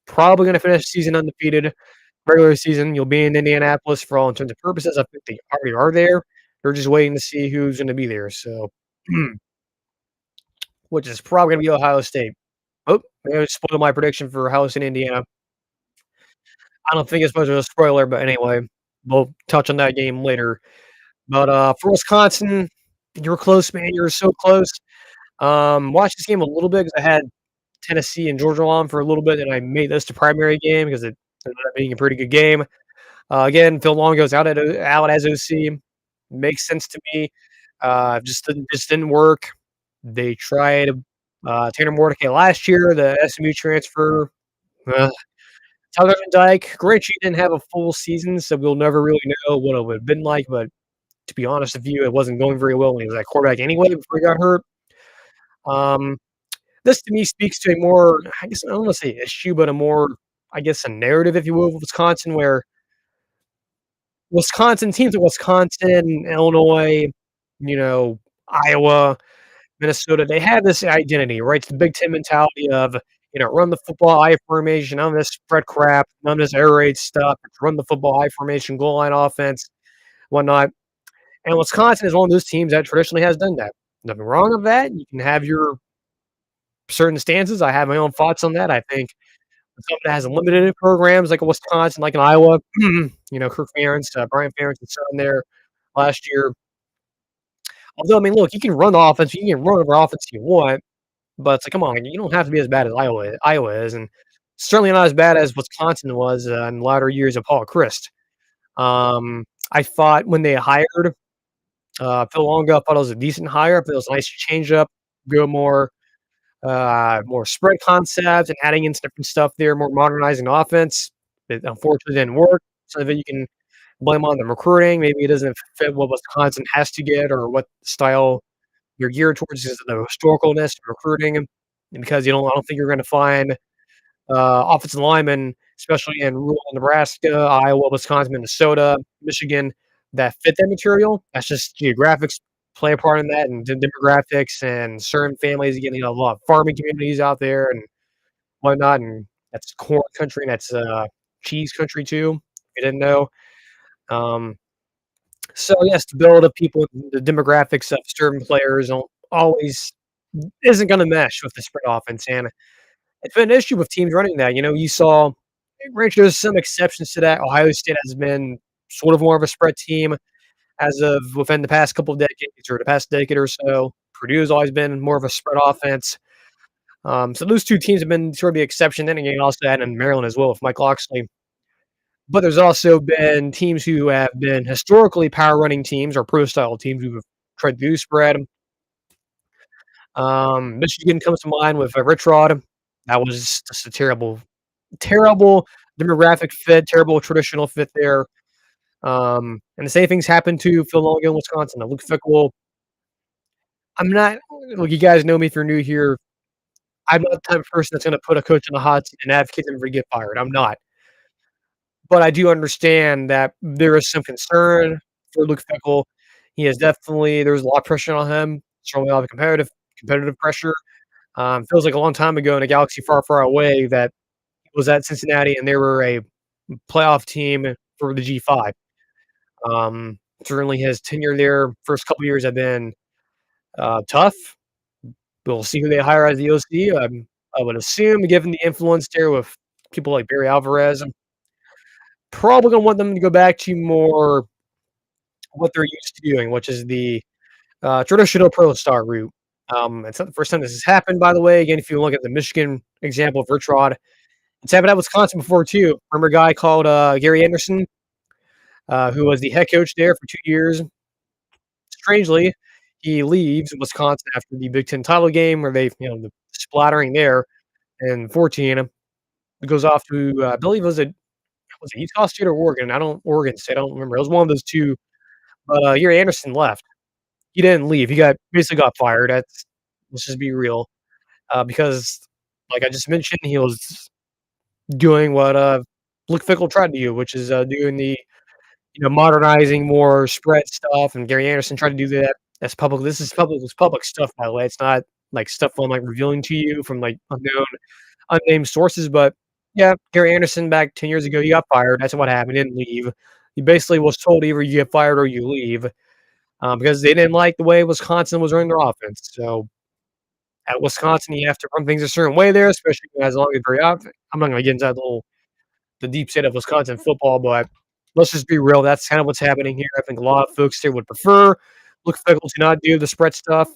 Probably going to finish the season undefeated. Regular season, you'll be in Indianapolis for all intents and purposes. I think they already are there. They're just waiting to see who's going to be there. So, which is probably going to be Ohio State. Oh, I spoiled my prediction for Ohio State, Indiana. I don't think it's much of a spoiler, but anyway, we'll touch on that game later. But for Wisconsin, you're close, man. You're so close. Watched this game a little bit because I had Tennessee and Georgia on for a little bit, and I made this the primary game because it ended up being a pretty good game. Again, Phil Longo's out as OC. Makes sense to me. Just didn't work. They tried Tanner Mordecai last year, the SMU transfer. Uh, Tyler Van Dyke, great, she didn't have a full season, so we'll never really know what it would have been like. But to be honest with you, it wasn't going very well when he was at quarterback anyway before he got hurt. Um, this to me speaks to a more, I guess I don't want to say issue, but a more, I guess, a narrative, if you will, of Wisconsin, where Wisconsin teams like Wisconsin, Illinois, Iowa, Minnesota, they have this identity, right? It's the Big Ten mentality of, run the football, I formation, none of this spread crap, none of this air raid stuff. Run the football, I formation, goal line offense, whatnot. And Wisconsin is one of those teams that traditionally has done that. Nothing wrong with that. You can have your certain stances. I have my own thoughts on that. I think something that has limited programs like a Wisconsin, like an Iowa, Kirk Ferentz, Brian Ferentz, and son there last year. Although, I mean, look, you can run the offense, you can run whatever offense you want, but it's like, come on, you don't have to be as bad as Iowa is, and certainly not as bad as Wisconsin was in the latter years of Paul Chryst. I thought when they hired Phil Longo, I thought it was a decent hire. I thought it was a nice change up, go more spread concepts and adding in some different stuff there, more modernizing offense. It unfortunately didn't work. Some of it you can blame on the recruiting. Maybe it doesn't fit what Wisconsin has to get or what style you're geared towards because of the historicalness of recruiting. And because I don't think you're going to find offensive linemen, especially in rural Nebraska, Iowa, Wisconsin, Minnesota, Michigan, that fit that material. That's just geographics play a part in that, and demographics, and certain families getting a lot of farming communities out there and whatnot, and that's corn country, and that's cheese country too. If you didn't know. Um, so yes, to build up people, the demographics of certain players don't always isn't going to mesh with the spread offense, and it's been an issue with teams running that. You saw, granted, there's some exceptions to that. Ohio State has been sort of more of a spread team as of within the past couple of decades or the past decade or so. Purdue has always been more of a spread offense. So those two teams have been sort of the exception. Then again, also had in Maryland as well with Mike Locksley. But there's also been teams who have been historically power running teams or pro style teams who have tried to do spread. Michigan comes to mind with Rich Rod. That was just a terrible, terrible demographic fit, terrible traditional fit there. And the same things happened to Philadelphia and Wisconsin. Now, Luke Fickell, I'm not, look, you guys know me if you're new here. I'm not the type of person that's going to put a coach in the hot seat and advocate them for get fired. I'm not. But I do understand that there is some concern for Luke Fickell. He is definitely, there's a lot of pressure on him. Certainly a lot of competitive pressure. Feels like a long time ago in a galaxy far, far away that he was at Cincinnati and they were a playoff team for the G5. Certainly his tenure there, first couple years have been tough. We'll see who they hire as the OC. I would assume, given the influence there with people like Barry Alvarez, probably going to want them to go back to more what they're used to doing, which is the traditional pro star route. It's not the first time this has happened, by the way. Again, if you look at the Michigan example of Rich Rod, it's happened at Wisconsin before, too. Remember a guy called Gary Anderson, who was the head coach there for 2 years. Strangely, he leaves Wisconsin after the Big Ten title game where they, the splattering there in 14. He goes off to, I believe was it Utah State or Oregon? Oregon State, I don't remember. It was one of those two. But Gary Anderson left. He didn't leave. He basically got fired. Let's just be real. Because, like I just mentioned, he was doing what Luke Fickell tried to do, which is doing the modernizing more spread stuff, and Gary Anderson tried to do that as public. This is public stuff, by the way. It's not like stuff I'm like revealing to you from like unnamed sources. But yeah, Gary Anderson back 10 years ago, he got fired. That's what happened. He didn't leave. He basically was told either you get fired or you leave because they didn't like the way Wisconsin was running their offense. So at Wisconsin, you have to run things a certain way there, especially as long as very often. I'm not going to get into the deep state of Wisconsin football, but let's just be real. That's kind of what's happening here. I think a lot of folks there would prefer Luke Fickell to not do the spread stuff.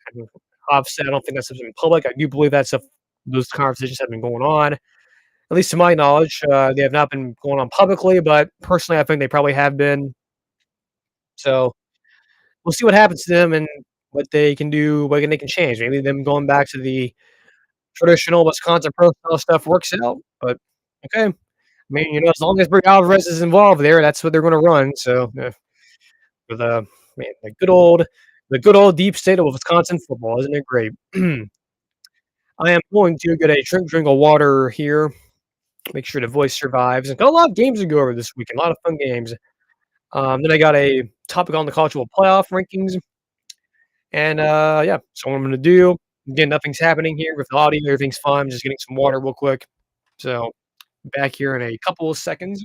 I mean, obviously, I don't think that's something in public. I do believe that stuff, those conversations have been going on. At least to my knowledge, they have not been going on publicly, but personally, I think they probably have been. So we'll see what happens to them and what they can do, they can change. Maybe them going back to the traditional Wisconsin pro style stuff works out. But okay, I mean, as long as Brady Alvarez is involved there, that's what they're going to run. So, with the good old deep state of Wisconsin football, isn't it great? I am going to get a drink of water here. Make sure the voice survives. And got a lot of games to go over this weekend. A lot of fun games. Then I got a topic on the college football playoff rankings. And yeah, so what I'm going to do. Again, nothing's happening here with the audio. Everything's fine. I'm just getting some water real quick. So back here in a couple of seconds.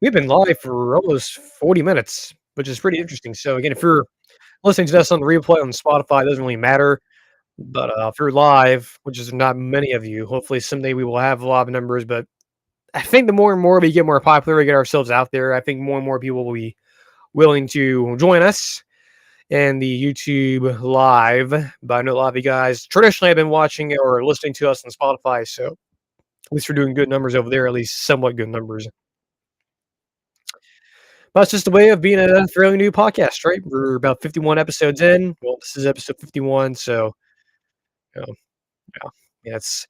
We've been live for almost 40 minutes, which is pretty interesting. So again, if you're listening to this on the replay on Spotify, it doesn't really matter. But if you're live, which is not many of you, hopefully someday we will have a lot of numbers. But I think the more and more we get more popular, we get ourselves out there, I think more and more people will be willing to join us in the YouTube live. But I know a lot of you guys traditionally have been watching or listening to us on Spotify, so at least we're doing good numbers over there, at least somewhat good numbers. But it's just a way of being a fairly new podcast, right? We're about 51 episodes in. Well, this is episode 51, so you know, yeah, it's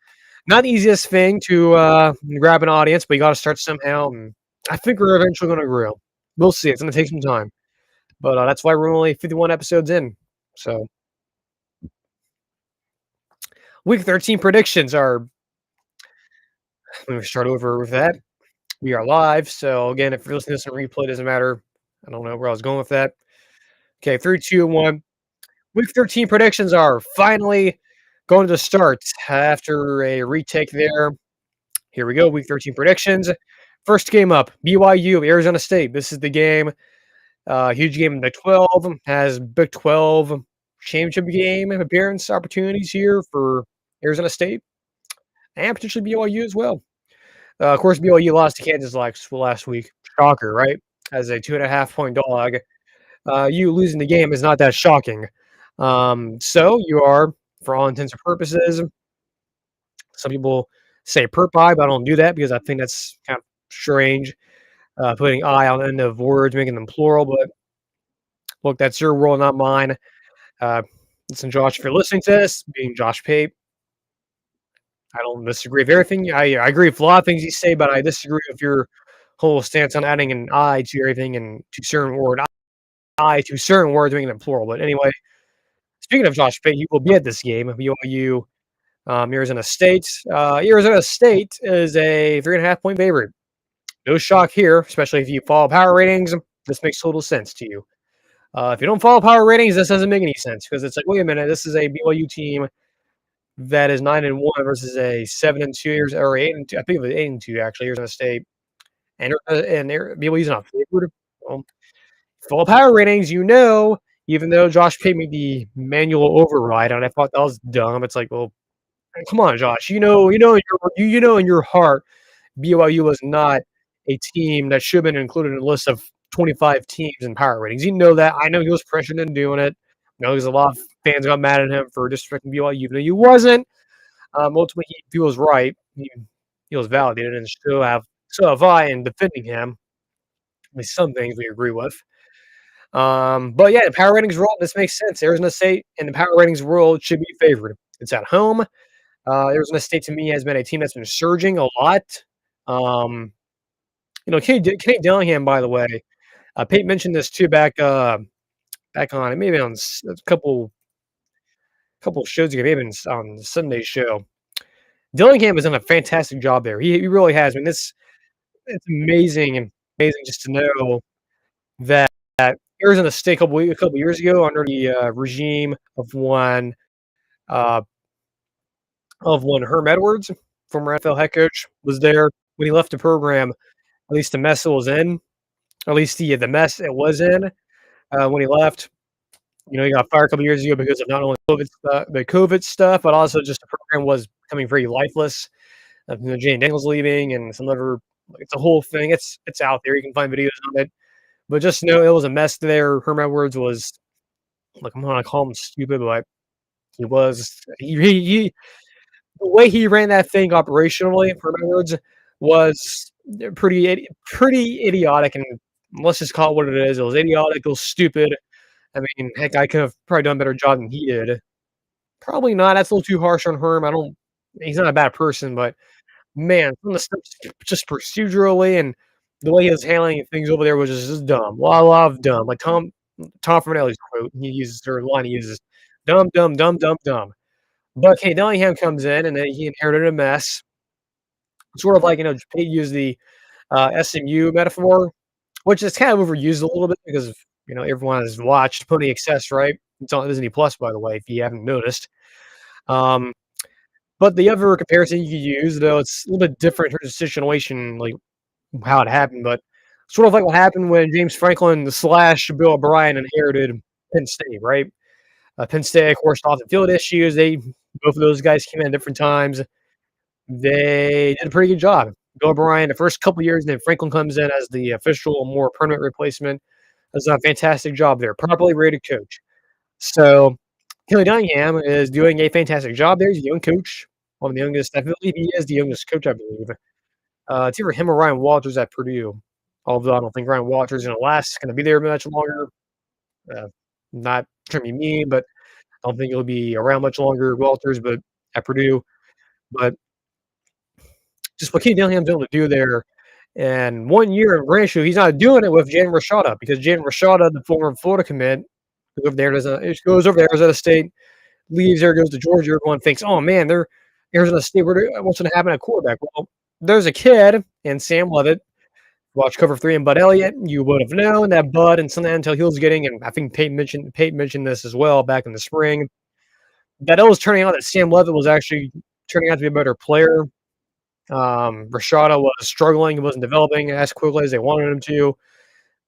not the easiest thing to grab an audience, but you got to start somehow. And I think we're eventually going to grow. We'll see. It's going to take some time, but that's why we're only 51 episodes in. So week 13 predictions are. Let me start over with that. We are live. So again, if you're listening to this on replay, doesn't matter. I don't know where I was going with that. Okay, 3, 2, 1. Week 13 predictions are finally going to start after a retake there. Here we go. Week 13 predictions. First game up, BYU, Arizona State. This is the game. Huge game in Big 12. Has Big 12 championship game appearance opportunities here for Arizona State and potentially BYU as well. Of course, BYU lost to Kansas last week. Shocker, right? As a 2.5 point dog. You losing the game is not that shocking. So you are, for all intents and purposes, some people say perp I, but I don't do that because I think that's kind of strange. Putting I on the end of words, making them plural. But look, that's your world, not mine. Listen, Josh, if you're listening to this, being Josh Pape, I don't disagree with everything. I agree with a lot of things you say, but I disagree with your whole stance on adding an I to everything and to certain word I to certain words, making them plural. But anyway, speaking of Josh Pape, he will be at this game. BYU, Arizona State. Arizona State is a 3.5 point favorite. No shock here, especially if you follow power ratings. This makes total sense to you. If you don't follow power ratings, this doesn't make any sense because it's like, wait a minute, this is a BYU team that is 9-1 versus a 7-2 or 8-2. I think it was 8-2 actually. Arizona State and BYU's not favored. Well, follow power ratings, you know. Even though Josh paid me the manual override, and I thought that was dumb. It's like, well, come on, Josh. You know in your heart, BYU was not a team that should have been included in a list of 25 teams in power ratings. You know that. I know he was pressured into doing it. I know there's a lot of fans got mad at him for disrespecting BYU, even though he wasn't. Ultimately, he was right. He was validated, and so have I in defending him. At least some things we agree with. But yeah, the power ratings world, this makes sense. Arizona State in the power ratings world should be favored. It's at home. Arizona State to me has been a team that's been surging a lot. Kenny Dillingham, by the way, Pete mentioned this too back on maybe on a couple shows ago, maybe on Sunday's show. Dillingham has done a fantastic job there. He really has. I mean, it's amazing just to know that Arizona State a couple years ago under the regime uh, of when Herm Edwards, former NFL head coach, was there when he left the program. At least the mess it was in. At least the mess it was in when he left. He got fired a couple years ago because of not only the COVID stuff, but also just the program was becoming very lifeless. Jane Daniels leaving and some other. It's a whole thing. It's out there. You can find videos on it. But just know it was a mess there. Herm Edwards was like, I'm gonna call him stupid, but he was he the way he ran that thing operationally, Herm Edwards, was pretty idiotic, and let's just call it what it is. It was idiotic. It was stupid. I mean, heck, I could have probably done a better job than he did. Probably not. That's a little too harsh on Herm. He's not a bad person, but man, some of the stuff just procedurally and the way he was handling things over there was just dumb. A lot of dumb. Like Tom Fornelli's quote he uses, or line he uses, dumb, dumb, dumb, dumb, dumb. But Kate Dillingham comes in and then he inherited a mess. Sort of like, Pete used the SMU metaphor, which is kind of overused a little bit because everyone has watched Pony Excess, right? It's on Disney Plus, by the way, if you haven't noticed. But the other comparison you could use, though, it's a little bit different in terms of situation, like how it happened, but sort of like what happened when James Franklin / Bill O'Brien inherited Penn State, right? Penn State, of course, off the field issues. Both of those guys came in at different times. They did a pretty good job. Bill O'Brien, the first couple years, and then Franklin comes in as the official, more permanent replacement. Does a fantastic job there. Properly rated coach. So Kelly Dillingham is doing a fantastic job there. He's a young coach. One of the youngest. I believe he is the youngest coach, I believe. It's either him or Ryan Walters at Purdue. Although I don't think Ryan Walters is going to be there much longer. Not trying to be mean, but I don't think he'll be around much longer, Walters, but at Purdue. But just what Kenny Dillingham's able to do there. And 1 year in Rancho, he's not doing it with Jaden Rashada because Jaden Rashada, the former Florida commit, Goes over to Arizona State, leaves there, goes to Georgia. Everyone thinks, "Oh man, they're Arizona State. What's going to happen at quarterback?" Well, there's a kid, and Sam Levitt. Watch Cover 3 and Bud Elliott, you would have known that Bud and something until he was getting, and I think Peyton mentioned this as well back in the spring, that it was turning out that Sam Levitt was actually turning out to be a better player. Rashada was struggling, he wasn't developing as quickly as they wanted him to.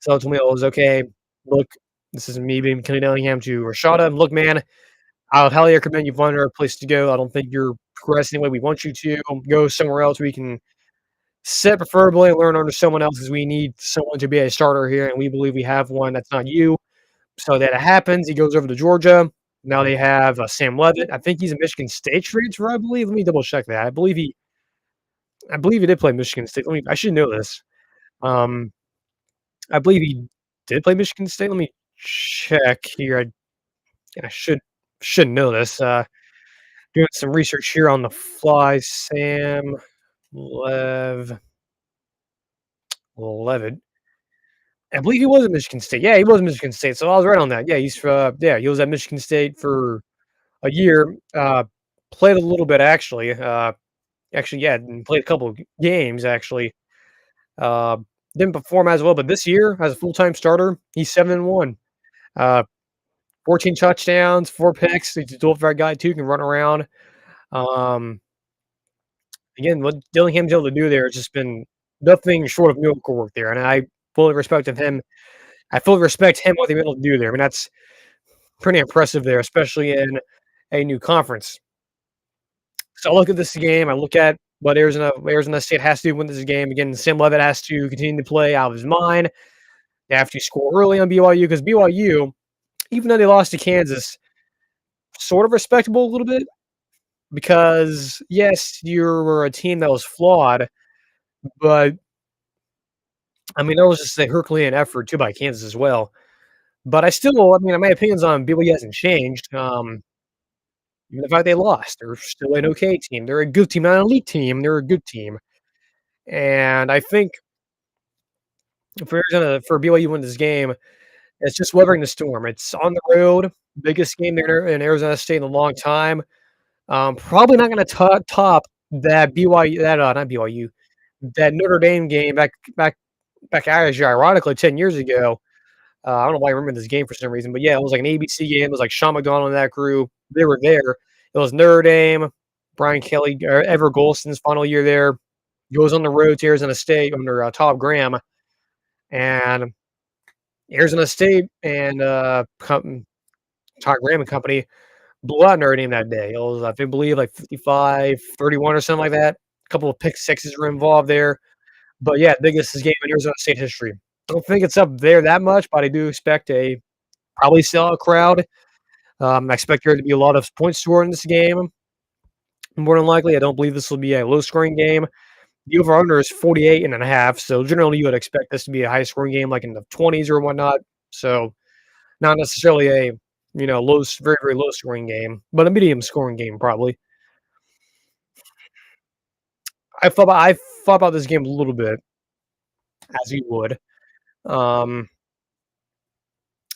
So to me, it was okay. Look, this is me being Kenny Dillingham to Rashada. Look, man, I would highly recommend you find a place to go. I don't think you're progressing the way we want you to. Go somewhere else where you can sit preferably and learn under someone else because we need someone to be a starter here, and we believe we have one that's not you. So that it happens. He goes over to Georgia. Now they have Sam Levitt. I think he's a Michigan State transfer, I believe. Let me double check that. I believe he did play Michigan State. I should know this. Um, I believe he did play Michigan State. Let me check here. I should know this. Doing some research here on the fly. Sam Lev Levitt. I believe he was at Michigan State. Yeah, he was at Michigan State, so I was right on that. Yeah, he was at Michigan State for a year. Played a little bit actually. Yeah, and played a couple of games actually. Uh, didn't perform as well, but this year as a full-time starter, he's 7-1. Uh, 14 touchdowns, 4 picks. He's a dual threat guy too, can run around. Um, again, what Dillingham's able to do there has just been nothing short of miracle work there, and I fully respect him. I fully respect him what they've been able to do there. I mean, that's pretty impressive there, especially in a new conference. So I look at this game. I look at what Arizona State has to do to win this game. Again, Sam Levitt has to continue to play out of his mind. They have to score early on BYU because BYU, even though they lost to Kansas, sort of respectable a little bit because yes, you were a team that was flawed, but I mean that was just a Herculean effort too by Kansas as well. But I mean, my opinions on BYU hasn't changed. Even the fact they lost, they're still an okay team. They're a good team, not an elite team. They're a good team, and I think for BYU to win this game, it's just weathering the storm. It's on the road, biggest game there in Arizona State in a long time. Probably not going to top that BYU, that not BYU, that Notre Dame game back actually, ironically 10 years ago. I don't know why I remember this game for some reason, but yeah, it was like an ABC game. It was like Sean McDonald and that crew. They were there. It was Notre Dame, Brian Kelly, Ever Golston's final year there. Goes on the road to Arizona State under Todd Graham, and Arizona State and Todd Graham and company blew out Notre Dame that day. It was, I believe, like 55-31 or something like that. A couple of pick sixes were involved there. But yeah, biggest game in Arizona State history. Don't think it's up there that much, but I do expect a probably sellout crowd. I expect there to be a lot of points scored in this game. More than likely, I don't believe this will be a low-scoring game. The over/under is 48.5, so generally you would expect this to be a high-scoring game, like in the 20s or whatnot. So not necessarily a very very low-scoring game, but a medium-scoring game probably. I thought about this game a little bit, as you would. Um,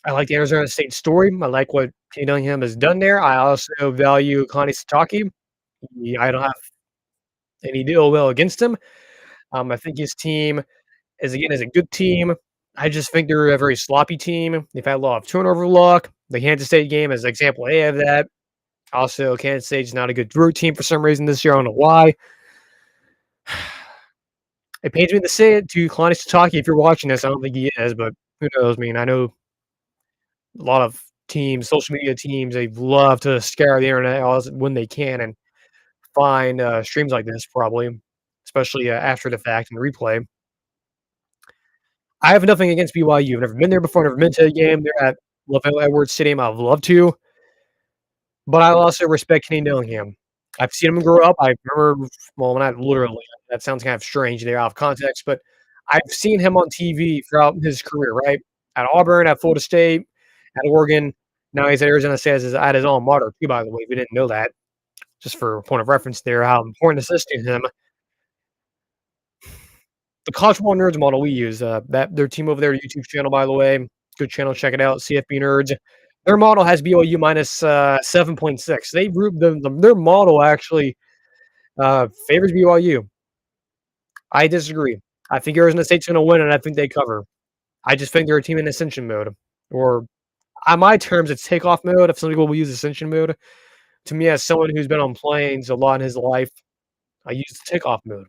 I like the Arizona State story. I like what Kenny Dillingham has done there. I also value Connie Sataki. I don't have any ill will against him. I think his team is a good team. I just think they're a very sloppy team. They've had a lot of turnover luck. The Kansas State game is example A of that. Also, Kansas State's not a good road team for some reason this year. I don't know why. It pains me to say it to Kalani Sitake if you're watching this. I don't think he is, but who knows? I mean, I know a lot of teams, social media teams, they love to scare the internet when they can and find streams like this, probably, especially after the fact and replay. I have nothing against BYU. I've never been there before. Never been to a game. They're at LaVell Edwards Stadium. I'd love to, but I also respect Kenny Dillingham. I've seen him grow up. I remember, well, not literally. That sounds kind of strange there out of context, but I've seen him on TV throughout his career, right? At Auburn, at Florida State, at Oregon. Now he's at Arizona State at his alma mater, too, by the way. If you didn't know that, just for a point of reference there, how important this is to him. The College Football Nerds model we use, that their team over there, YouTube channel, by the way, good channel, check it out, CFB Nerds. Their model has BYU minus 7.6. Their model actually favors BYU. I disagree. I think Arizona State's going to win, and I think they cover. I just think they're a team in ascension mode, or on my terms, it's takeoff mode. If some people will use ascension mode, to me, as someone who's been on planes a lot in his life, I use the takeoff mode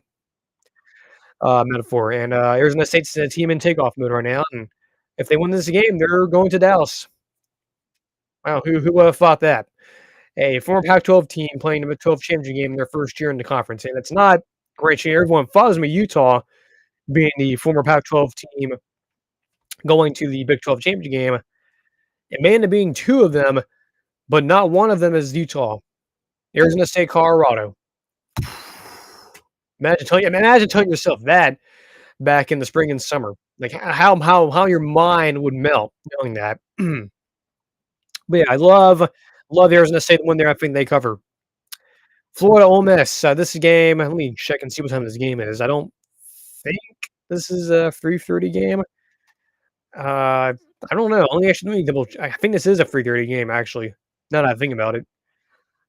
metaphor. And Arizona State's a team in takeoff mode right now, and if they win this game, they're going to Dallas. Wow, who would have thought that? A former Pac-12 team playing the Big 12 championship game in their first year in the conference, and it's not great. Everyone follows me. Utah being the former Pac-12 team going to the Big 12 championship game. It may end up being two of them, but not one of them is Utah. Arizona State, Colorado. Imagine telling yourself that back in the spring and summer. Like how your mind would melt knowing that. But yeah, I love Arizona State when I think they cover. Florida, Ole Miss. This game. Let me check and see what time this game is. I don't think this is a 3:30 game. I don't know. Let me double. I think this is a 3:30 game actually. Now that I think about it.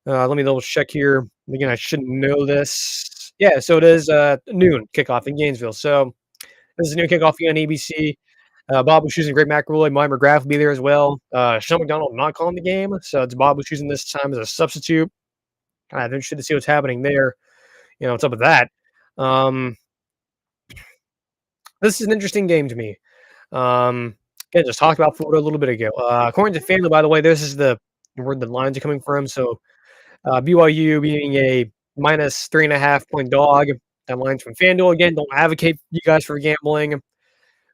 Let me double check here. Again, I should know this. Yeah, so it is noon kickoff in Gainesville. So this is a new kickoff on ABC. Bob was choosing Greg McElroy. Mike McGrath will be there as well. Sean McDonald not calling the game, so it's Bob was choosing this time as a substitute. Kind of interested to see what's happening there. What's up with that? This is an interesting game to me. Again, just talked about Florida a little bit ago. According to FanDuel, by the way, this is where the lines are coming from. So BYU being a minus 3.5 point dog. That line's from FanDuel. Again, don't advocate you guys for gambling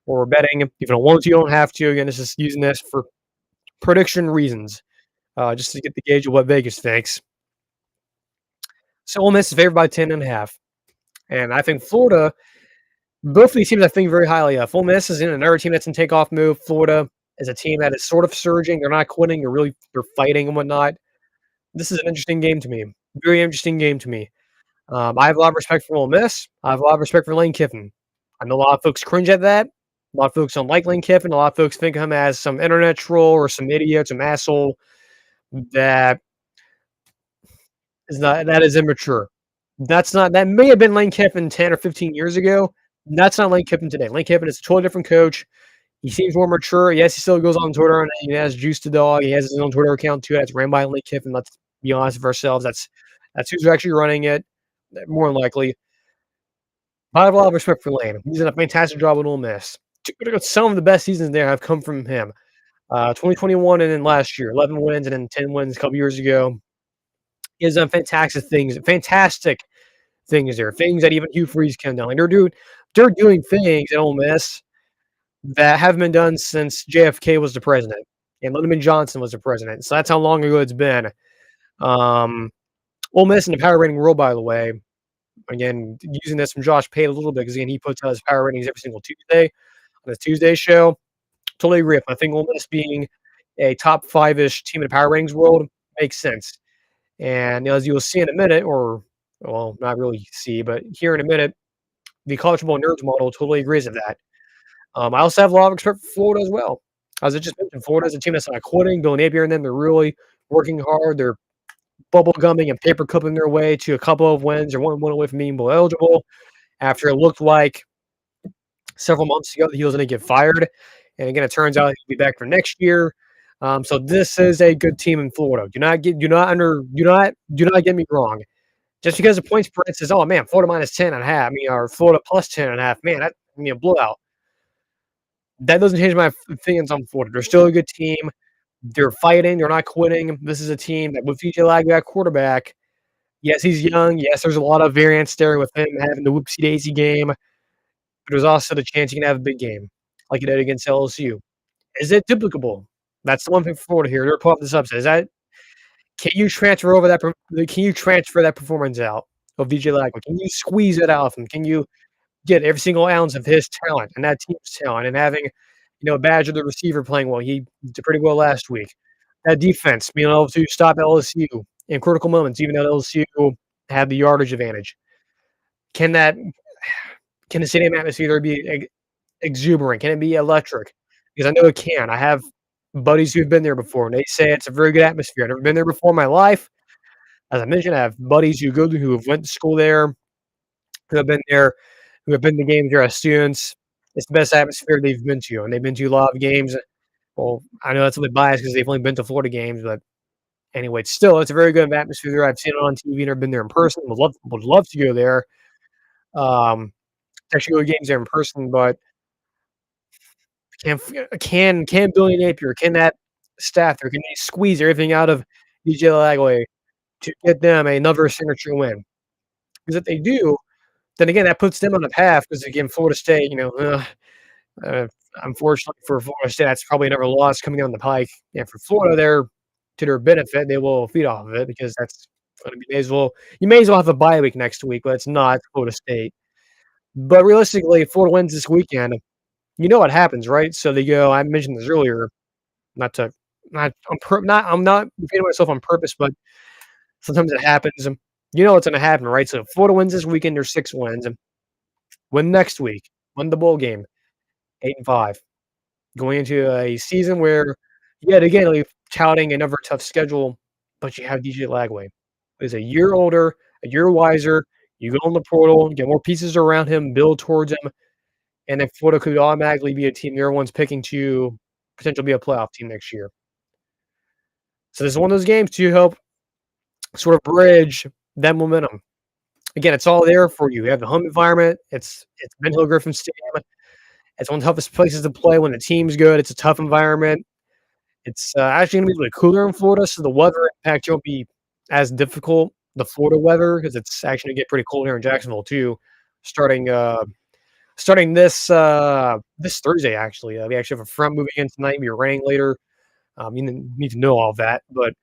or betting. If you don't want to, you don't have to. Again, this is using this for prediction reasons, just to get the gauge of what Vegas thinks. So Ole Miss is favored by 10.5. And I think Florida, both of these teams I think very highly of. Ole Miss is in another team that's in takeoff move. Florida is a team that is sort of surging. They're not quitting. They're fighting and whatnot. This is an interesting game to me. Very interesting game to me. I have a lot of respect for Ole Miss. I have a lot of respect for Lane Kiffin. I know a lot of folks cringe at that. A lot of folks don't like Lane Kiffin. A lot of folks think of him as some internet troll or some idiot, some asshole that is immature. That may have been Lane Kiffin 10 or 15 years ago. That's not Lane Kiffin today. Lane Kiffin is a totally different coach. He seems more mature. Yes, he still goes on Twitter and he has Juice the Dog. He has his own Twitter account too. That's ran by Lane Kiffin. Let's be honest with ourselves. That's who's actually running it, more than likely. I have a lot of respect for Lane. He's done a fantastic job with Ole Miss. Some of the best seasons there have come from him. 2021 and then last year, 11 wins and then 10 wins a couple years ago. He has done fantastic things there. Things that even Hugh Freeze can do. Like they're doing things at Ole Miss that haven't been done since JFK was the president and Lyndon Johnson was the president. So that's how long ago it's been. Ole Miss in the power rating world, by the way. Again, using this from Josh Pate a little bit because again he puts out his power ratings every single Tuesday on his Tuesday show. Totally agree. I think Ole Miss being a top 5-ish team in the power ratings world makes sense. And as you will see in a minute, or well, not really see, but here in a minute, the college football nerds model totally agrees with that. I also have a lot of respect for Florida as well. As I just mentioned, Florida is a team that's not quitting. Bill Napier and them, they're really working hard. They're bubble gumming and paper cupping their way to a couple of wins or one win away from being bowl eligible after it looked like several months ago that he was going to get fired. And again, it turns out he'll be back for next year. So this is a good team in Florida. Do not get me wrong. Just because the point spread says, oh man, Florida minus 10.5, or Florida plus 10.5, man, that's gonna be a blowout. That doesn't change my opinions on Florida. They're still a good team. They're fighting. They're not quitting. This is a team that with DJ Lagback quarterback, yes, he's young. Yes, there's a lot of variance there with him having the whoopsie daisy game. But there's also the chance he can have a big game, like he did against LSU. Is it duplicable? That's the one thing for Florida here. They're pulling up this upset. Can you transfer over that? Can you transfer that performance out of DJ Lagback? Can you squeeze it out of him? Can you get every single ounce of his talent and that team's talent and having, Badger the receiver playing well? He did pretty well last week. That defense being able to stop LSU in critical moments, even though LSU had the yardage advantage. Can the stadium atmosphere be exuberant? Can it be electric? Because I know it can. I have buddies who've been there before, and they say it's a very good atmosphere. I've never been there before in my life. As I mentioned, I have buddies who have went to school there, who have been there, who have been to games there as students. It's the best atmosphere they've been to, and they've been to a lot of games. Well, I know that's a bit biased because they've only been to Florida games, but anyway, it's a very good atmosphere there. I've seen it on TV, never been there in person. Would love to go there. To actually go to games there in person, but can Billy Napier, can that staff there, can they squeeze everything out of DJ Lagway to get them another signature win? Because if they do, then again, that puts them on the path. Because again, Florida State, uh, unfortunately for Florida State, that's probably another loss coming down the pike. And for Florida, they're to their benefit, they will feed off of it because that's going to be you may as well have a bye week next week, but it's not Florida State. But realistically, if Florida wins this weekend, you know what happens, right? So they go. I mentioned this earlier, not to not I'm not repeating myself on purpose, but sometimes it happens. You know what's going to happen, right? So if Florida wins this weekend, there's 6 wins. Win next week, win the bowl game, 8-5, going into a season where yet again we're touting another tough schedule, but you have DJ Lagway, who's a year older, a year wiser. You go in the portal, get more pieces around him, build towards him, and then Florida could automatically be a team everyone's picking to potentially be a playoff team next year. So this is one of those games to help sort of bridge that momentum. Again, it's all there for you. You have the home environment. It's Ben Hill Griffin Stadium. It's one of the toughest places to play when the team's good. It's a tough environment. It's actually going to be a little bit cooler in Florida, so the weather impact won't be as difficult. The Florida weather, because it's actually going to get pretty cold here in Jacksonville too, starting this Thursday. Actually, we actually have a front moving in tonight. It'll be raining later. You need to know all that, but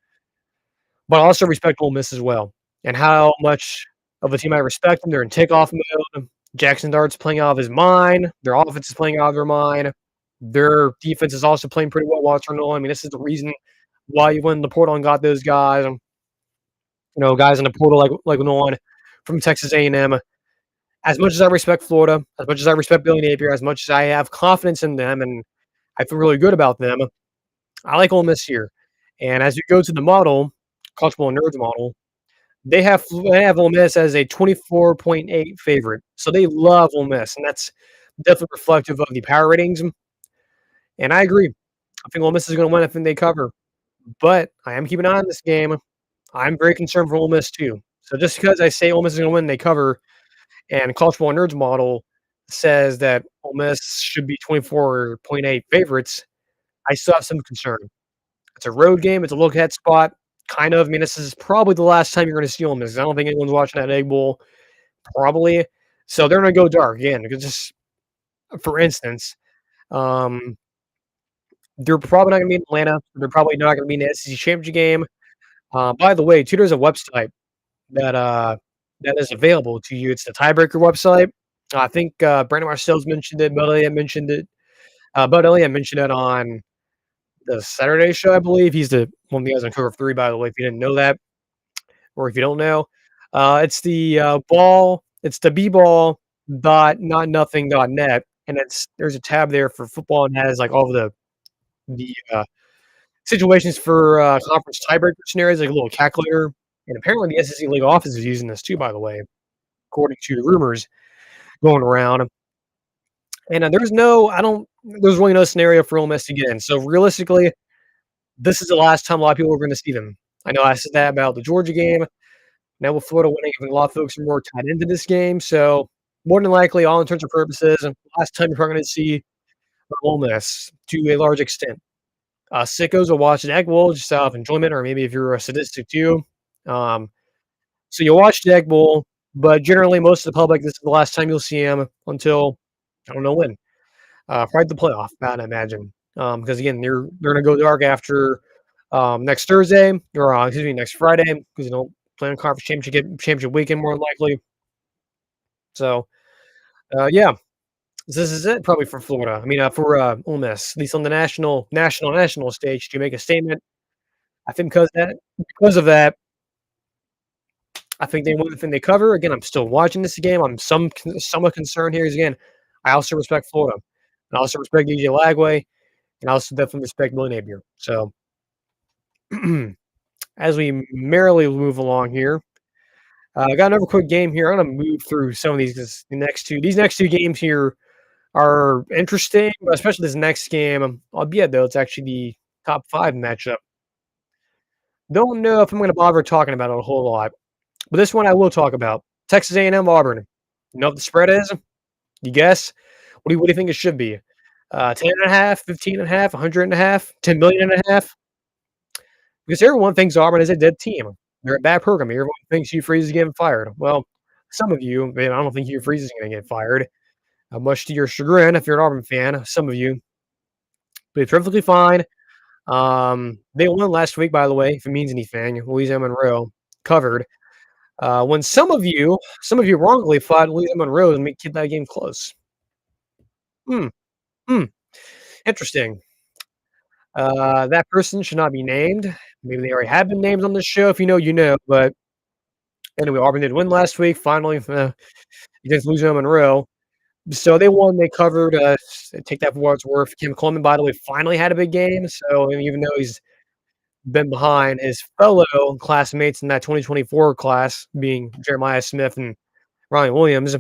I also respect Ole Miss as well, and how much of a team I respect them. They're in takeoff mode. Jackson Dart's playing out of his mind. Their offense is playing out of their mind. Their defense is also playing pretty well while it's running on. I mean, this is the reason why you went in the portal and got those guys. Guys in the portal like Nolan from Texas A&M. As much as I respect Florida, as much as I respect Billy Napier, as much as I have confidence in them and I feel really good about them, I like Ole Miss here. And as you go to the model, College Football Nerds model, they have Ole Miss as a 24.8 favorite. So they love Ole Miss, and that's definitely reflective of the power ratings. And I agree. I think Ole Miss is going to win. I think they cover. But I am keeping an eye on this game. I'm very concerned for Ole Miss too. So just because I say Ole Miss is going to win, they cover, and College Football Nerds model says that Ole Miss should be 24.8 favorites, I still have some concern. It's a road game. It's a look-ahead spot. Kind of. I mean, this is probably the last time you're going to see Ole Miss. I don't think anyone's watching that Egg Bowl, probably. So they're going to go dark again. Because just for instance, um, they're probably not going to be in Atlanta. They're probably not going to be in the SEC championship game. By the way, too, there's a website that is available to you. It's the Tiebreaker website. I think Brandon Marcel's mentioned it. Bud Elliott mentioned it. Bud Elliott mentioned it on the Saturday show, I believe. He's the one of the guys on Cover 3, by the way, if you didn't know that, or if you don't know. It's the it's the bball.notnothing.net, and there's a tab there for football and has like all the situations for conference tiebreaker scenarios, like a little calculator. And apparently the SEC league office is using this too, by the way, according to the rumors going around. And there's really no scenario for Ole Miss to get in. So realistically, this is the last time a lot of people are going to see them. I know I said that about the Georgia game. Now with Florida winning, I think a lot of folks are more tied into this game. So more than likely, all intents and purposes, last time you're probably going to see Ole Miss to a large extent. Sickos will watch an Egg Bowl just out of enjoyment, or maybe if you're a sadistic too. So you'll watch the Egg Bowl, but generally most of the public, this is the last time you'll see them until I don't know when. Probably the playoff, I'd imagine. Because again, they're gonna go dark after next Thursday, or next Friday, because you don't play on conference championship weekend more than likely. So yeah, this is it probably for Florida. I mean, for Ole Miss, at least on the national stage, to make a statement. I think because of that, I think they win. I think they cover. Again, I'm still watching this game. I'm somewhat concerned here. Again, I also respect Florida. I also respect DJ Lagway. and I also definitely respect Billy Napier. So, as we merrily move along here, I got another quick game here. I'm gonna move through some of these because these next two games here are interesting, but especially this next game. Albeit though, it's actually the top five matchup. Don't know if I'm gonna bother talking about it a whole lot, but this one I will talk about. Texas A&M Auburn. You know what the spread is? You guess? What do you think it should be? 10 and a half, 15 and a half, 100 and a half, 10 million and a half? Because everyone thinks Auburn is a dead team. They're a bad program. Everyone thinks Hugh Freeze is getting fired. Well, some of you, man, I don't think Hugh Freeze is going to get fired. Much to your chagrin, if you're an Auburn fan, some of you, but it's perfectly fine. They won last week, by the way, if it means anything. Louisiana Monroe covered. When some of you wrongly thought Louisiana Monroe would keep that game close. Hmm. Hmm. Interesting. That person should not be named. Maybe they already have been named on this show. If you know, you know. But anyway, Auburn did win last week, finally, against Louisiana Monroe. So they won. They covered. Take that for what it's worth. Kim Coleman, by the way, finally had a big game. So even though he's been behind his fellow classmates in that 2024 class, being Jeremiah Smith and Ronnie Williams,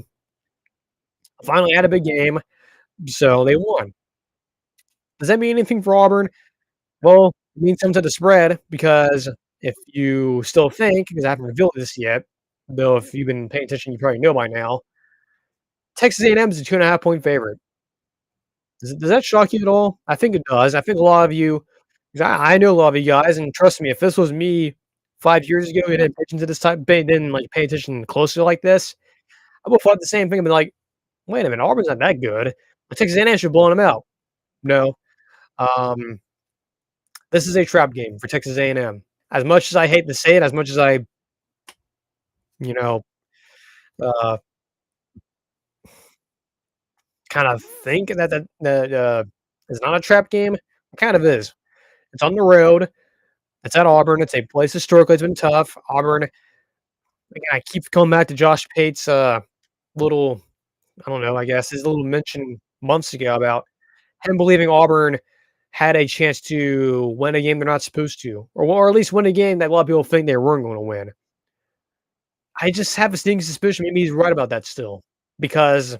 finally had a big game. So they won. Does that mean anything for Auburn? Well, it means something to the spread because if you still think, because I haven't revealed this yet, though if you've been paying attention, you probably know by now, Texas A&M is a 2.5-point favorite. Does that shock you at all? I think it does. I think a lot of you, 'cause I know a lot of you guys, and trust me, if this was me 5 years ago and didn't pay attention to this type, didn't like pay attention closely like this, I would have thought the same thing and been like, wait a minute, Auburn's not that good. But Texas A&M should have blown them out. No. Um, this is a trap game for Texas A&M. As much as I hate to say it, as much as I, you know, uh, kind of think that is not a trap game, it kind of is. It's on the road. It's at Auburn. It's a place historically it's been tough. Auburn. Again, I keep coming back to Josh Pate's little, I don't know, I guess his little mention months ago about him believing Auburn had a chance to win a game they're not supposed to, or at least win a game that a lot of people think they weren't going to win. I just have a sneaking suspicion maybe he's right about that still, because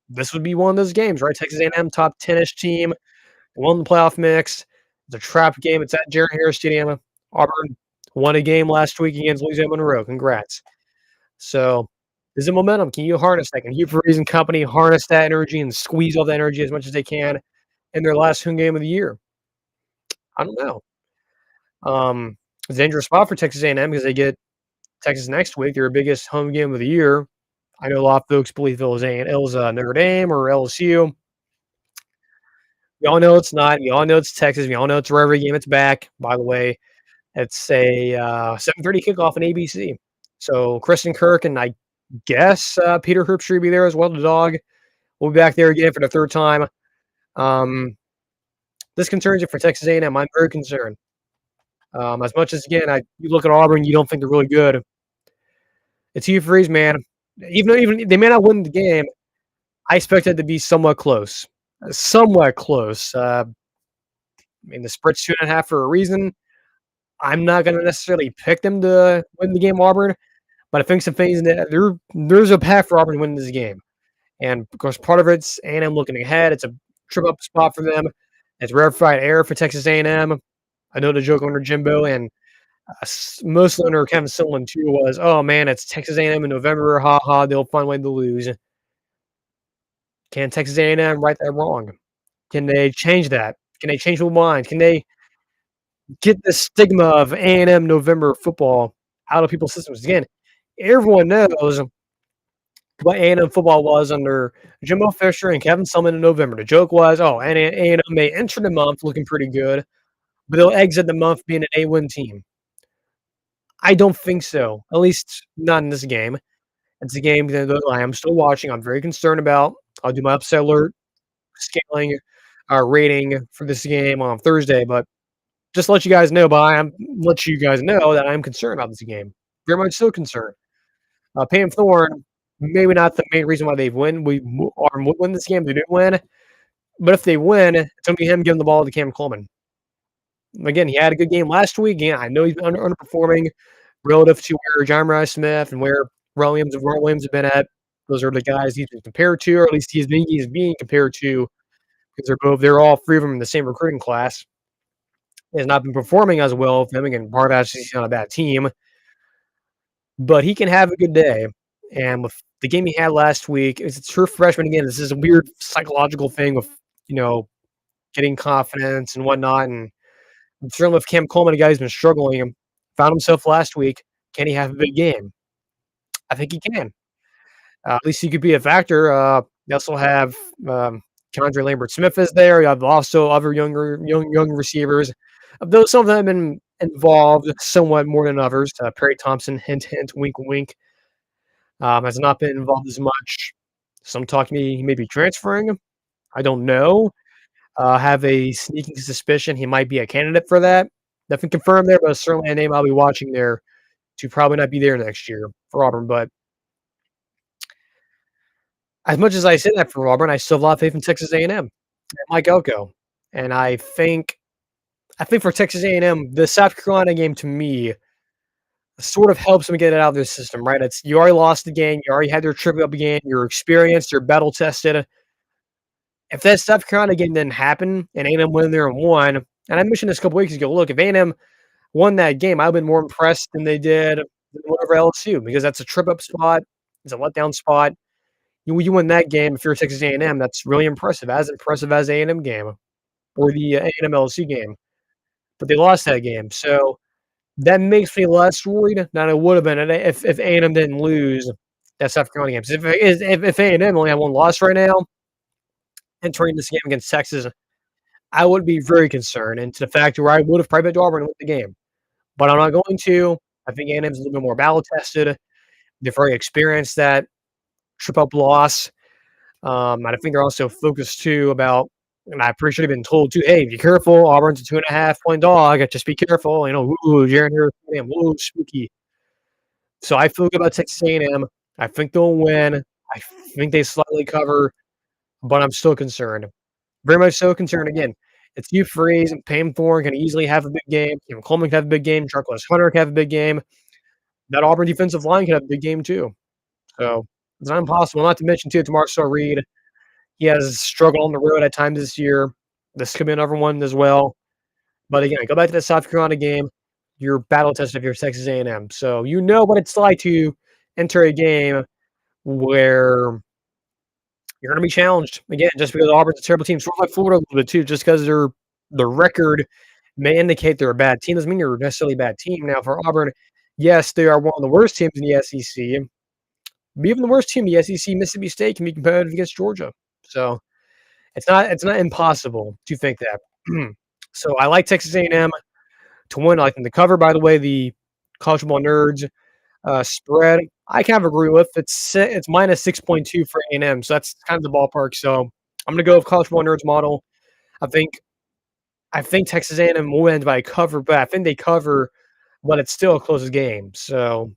this would be one of those games, right? Texas A&M top 10-ish team, won the playoff mix. It's a trap game. It's at Jerry Harris Stadium. Auburn won a game last week against Louisiana Monroe. Congrats. So, is it momentum? Can you harness that? Can Hugh Freeze and company harness that energy and squeeze all that energy as much as they can in their last home game of the year? I don't know. It's a dangerous spot for Texas A&M because they get Texas next week, their biggest home game of the year. I know a lot of folks believe it was Notre Dame or LSU. We all know it's not. We all know it's Texas. We all know it's where every game it's back. By the way, it's a 7:30 kickoff on ABC. So Kristen Kirk and I guess Peter Herbstreit will be there as well. The dog will be back there again for the third time. This concerns you for Texas A&M. I'm very concerned. As much as again, you look at Auburn, you don't think they're really good. It's Hugh Freeze, man. Even they may not win the game, I expect it to be somewhat close. Somewhat close. I mean, the spread's 2.5 for a reason. I'm not going to necessarily pick them to win the game, Auburn, but I think some things that there's a path for Auburn to win this game. And of course, part of it's A&M looking ahead. It's a trip up spot for them. It's rarefied air for Texas A&M. I know the joke under Jimbo and mostly under Kevin Sumlin too was, oh man, it's Texas A&M in November. Ha ha, they'll find a way to lose. Can Texas A&M right that wrong? Can they change that? Can they change their mind? Can they get the stigma of A&M November football out of people's systems? Again, everyone knows what A&M football was under Jimbo Fisher and Kevin Sumlin in November. The joke was, oh, A&M may enter the month looking pretty good, but they'll exit the month being an A-win team. I don't think so, at least not in this game. It's a game that I am still watching. I'm very concerned about. I'll do my upset alert scaling rating for this game on Thursday, but just let you guys know, that I'm concerned about this game. Very much so concerned. Payne Thorne, maybe not the main reason why they've won. Auburn would win this game. They didn't win. But if they win, it's gonna be him giving the ball to Cam Coleman. Again, he had a good game last week. Yeah, I know he's been underperforming relative to where John Rice Smith and where Williams have been at. Those are the guys he's been compared to, or at least he's being compared to, because they're all three of them in the same recruiting class. He has not been performing as well with them. Again, part of that's he's on a bad team, but he can have a good day. And with the game he had last week, it's a true freshman again. This is a weird psychological thing with you know getting confidence and whatnot. And I'm certainly with Cam Coleman, a guy who's been struggling, found himself last week. Can he have a big game? I think he can. At least he could be a factor. They also have Kendra Lambert Smith is there. You have also other young receivers. Of those, some of them have been involved somewhat more than others. Perry Thompson, hint, hint, wink, wink, has not been involved as much. Some talk to me he may be transferring. I don't know. Have a sneaking suspicion he might be a candidate for that. Nothing confirmed there, but certainly a name I'll be watching there to probably not be there next year for Auburn. But as much as I say that for Auburn, I still have a lot of faith in Texas A&M and Mike Elko. And I think for Texas A&M, the South Carolina game to me sort of helps them get it out of their system, right? It's you already lost the game, you already had your trip up game, you're experienced, you're battle tested. If that South Carolina game didn't happen and A&M went in there and won, and I mentioned this a couple weeks ago, look, if A&M won that game, I'd have been more impressed than they did whatever LSU, because that's a trip up spot, it's a letdown spot. You win that game if you're Texas A&M, that's really impressive as A&M game or the A&M LSU game. But they lost that game, so that makes me less worried than I would have been if A&M didn't lose that South Carolina game. 'Cause if A&M only had one loss right now entering this game against Texas, I would be very concerned, and to the fact where I would have probably bet Auburn to win the game. But I'm not going to. I think A&M's a little bit more battle tested. They've already experienced that trip up loss. And I think they're also focused too about, and I pretty sure they've been told too, hey, be careful. Auburn's a 2.5 point dog. Just be careful. Ooh, Jaron Harris, whoa, spooky. So I feel good about Texas A&M. I think they'll win. I think they slightly cover, but I'm still concerned. Very much so concerned. Again, it's Hugh Freeze and Payne Thorne can easily have a big game. Coleman can have a big game. Charles Hunter can have a big game. That Auburn defensive line can have a big game too. So it's not impossible. Not to mention too, Marcel Reed. He has struggled on the road at times this year. This could be another one as well. But again, go back to the South Carolina game. You're battle tested if you're Texas A&M. So you know what it's like to enter a game where you're going to be challenged. Again, just because Auburn's a terrible team. Sort of like Florida a little bit too. Just because the record may indicate they're a bad team doesn't mean you're necessarily a bad team. Now for Auburn, yes, they are one of the worst teams in the SEC. But even the worst team in the SEC, Mississippi State, can be competitive against Georgia. So it's not impossible to think that. So I like Texas A&M to win. I like them to cover. By the way, the college football nerds spread I kind of agree with. It's minus 6.2 for A&M, so that's kind of the ballpark. So I'm gonna go with college football nerds model. I think Texas A&M will win by cover, but I think they cover, but it's still a close game. So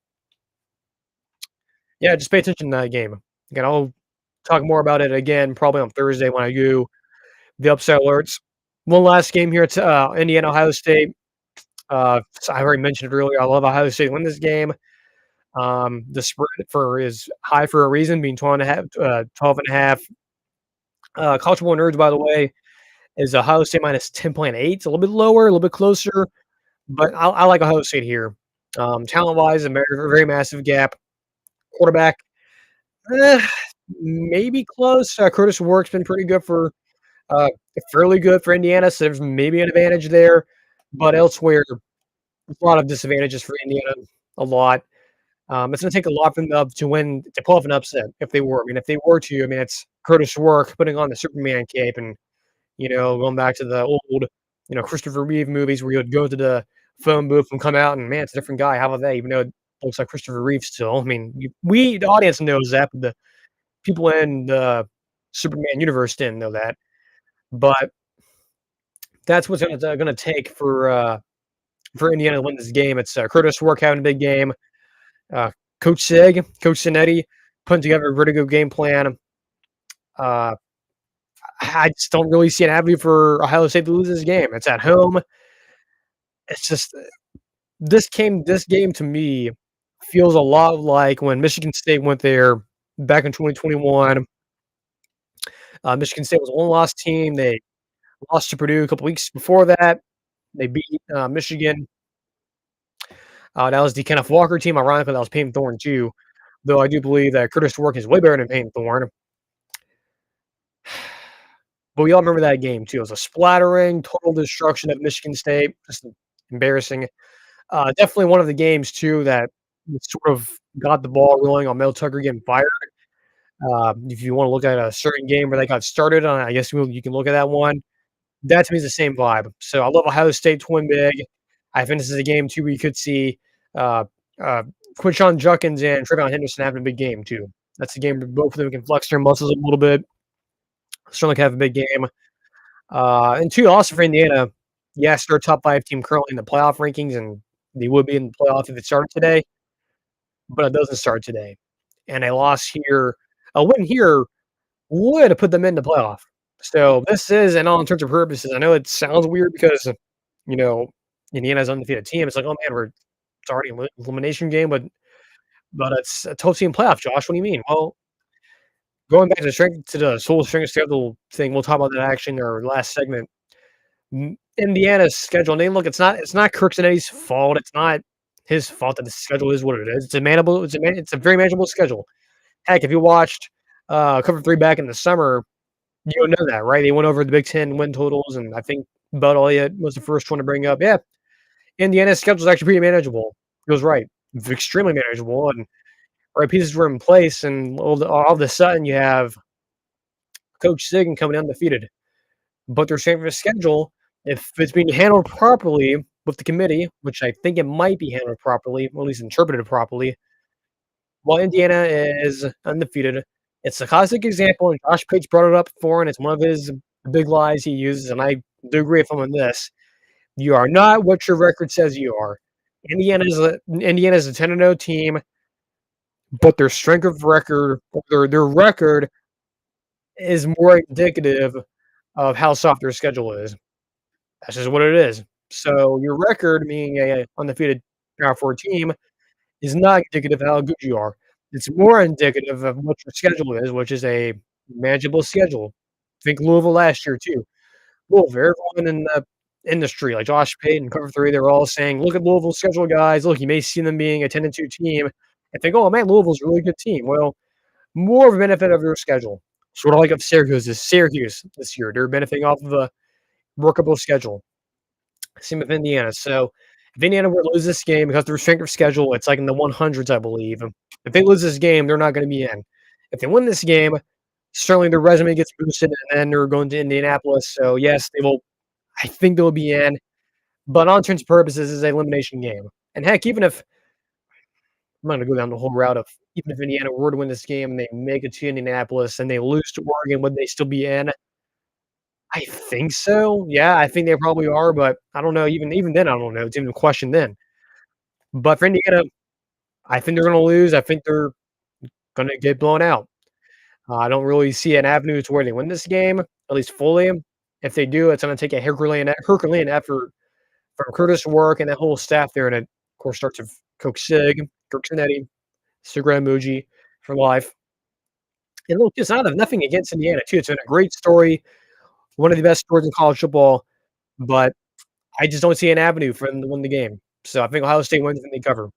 yeah, just pay attention to that game. Again, I'll talk more about it again probably on Thursday when I do the upset alerts. One last game here. It's Indiana, Ohio State. So I already mentioned it earlier. I love Ohio State to win this game. The spread is high for a reason, being 12.5. College football nerds, by the way, is Ohio State minus 10.8. It's a little bit lower, a little bit closer, but I like Ohio State here. Talent-wise, a very, very massive gap. Quarterback, eh, maybe close. Curtis Work's been pretty good fairly good for Indiana, so there's maybe an advantage there. But elsewhere, a lot of disadvantages for Indiana, a lot. It's going to take a lot for them to pull off an upset if they were. If they were to, it's Curtis Work putting on the Superman cape and, going back to the old, Christopher Reeve movies where he would go to the phone booth and come out and, man, it's a different guy. How about that? Even though it looks like Christopher Reeve still. The audience knows that, but the people in the Superman universe didn't know that. But that's what's going to take for Indiana to win this game. It's Curtis Work having a big game. Coach Sinetti putting together a really good game plan. I just don't really see an avenue for Ohio State to lose this game. It's at home. It's just this game to me feels a lot like when Michigan State went there back in 2021. Michigan State was a one-loss team. They lost to Purdue a couple weeks before that. They beat Michigan. That was the Kenneth Walker team. Ironically, that was Payton Thorne too. Though I do believe that Curtis Work is way better than Payton Thorne. But we all remember that game too. It was a splattering, total destruction of Michigan State. Just embarrassing. Definitely one of the games too that sort of got the ball rolling on Mel Tucker getting fired. If you want to look at a certain game where they got started on, I guess you can look at that one. That to me is the same vibe. So I love Ohio State to win big. I think this is a game too where you could see uh, uh, Quinshon Judkins and Trayvon Henderson having a big game too. That's a game where both of them can flex their muscles a little bit. Certainly can have a big game. And two, also for Indiana, yes, they're a top 5 team currently in the playoff rankings, and they would be in the playoff if it started today, but it doesn't start today. And a win here would put them in the playoff. So this is, and all in terms of purposes, I know it sounds weird because, you know, Indiana's undefeated team. It's like, oh man, it's already an elimination game, but it's a 12 team playoff. Josh, what do you mean? Well, going back to the whole strength of schedule thing, we'll talk about that actually in our last segment. Indiana's schedule. And it's not Kirk Eddie's fault. It's not his fault that the schedule is what it is. It's a very manageable schedule. Heck, if you watched Cover 3 back in the summer, you would know that, right? They went over the Big Ten win totals, and I think Bud Elliott was the first one to bring up, yeah, Indiana's schedule is actually pretty manageable. He was right. Extremely manageable, and right pieces were in place, and all of a sudden you have Coach Sigan coming undefeated. But their strength of schedule, if it's being handled properly with the committee, which I think it might be handled properly, or at least interpreted properly, while Indiana is undefeated, it's a classic example, and Josh Page brought it up before, and it's one of his big lies he uses, and I do agree with him on this. You are not what your record says you are. Indiana's a 10-0 team, but their strength of record, their record is more indicative of how soft their schedule is. That's just what it is. So your record, being a undefeated Power 4 team, is not indicative of how good you are. It's more indicative of what your schedule is, which is a manageable schedule. Think Louisville last year too. Louisville, everyone in the industry, like Josh Payton, Cover 3, they're all saying, "Look at Louisville's schedule, guys. Look, you may see them being a 10-2 team and think, oh man, Louisville's a really good team." Well, more of a benefit of their schedule. Sort of like of Syracuse this year. They're benefiting off of a workable schedule. Same with Indiana. So if Indiana were to lose this game because of their strength of schedule, it's like in the 100s, I believe. If they lose this game, they're not going to be in. If they win this game, certainly their resume gets boosted, and then they're going to Indianapolis. So yes, they will. I think they'll be in. But on intents purposes, this is an elimination game. And heck, even if I'm not going to go down the whole route of even if Indiana were to win this game and they make it to Indianapolis and they lose to Oregon, would they still be in? I think so. Yeah, I think they probably are, but I don't know. Even then, I don't know. It's even a question then. But for Indiana, I think they're going to lose. I think they're going to get blown out. I don't really see an avenue to where they win this game, at least fully. If they do, it's going to take a Herculean effort from Curtis Work and that whole staff there, and it, of course, starts with Coach Sig, Kirk Cinetti, Sugra Muji for life. And look, it's nothing against Indiana, too. It's been a great story, one of the best stories in college football, but I just don't see an avenue for them to win the game. So I think Ohio State wins and they cover.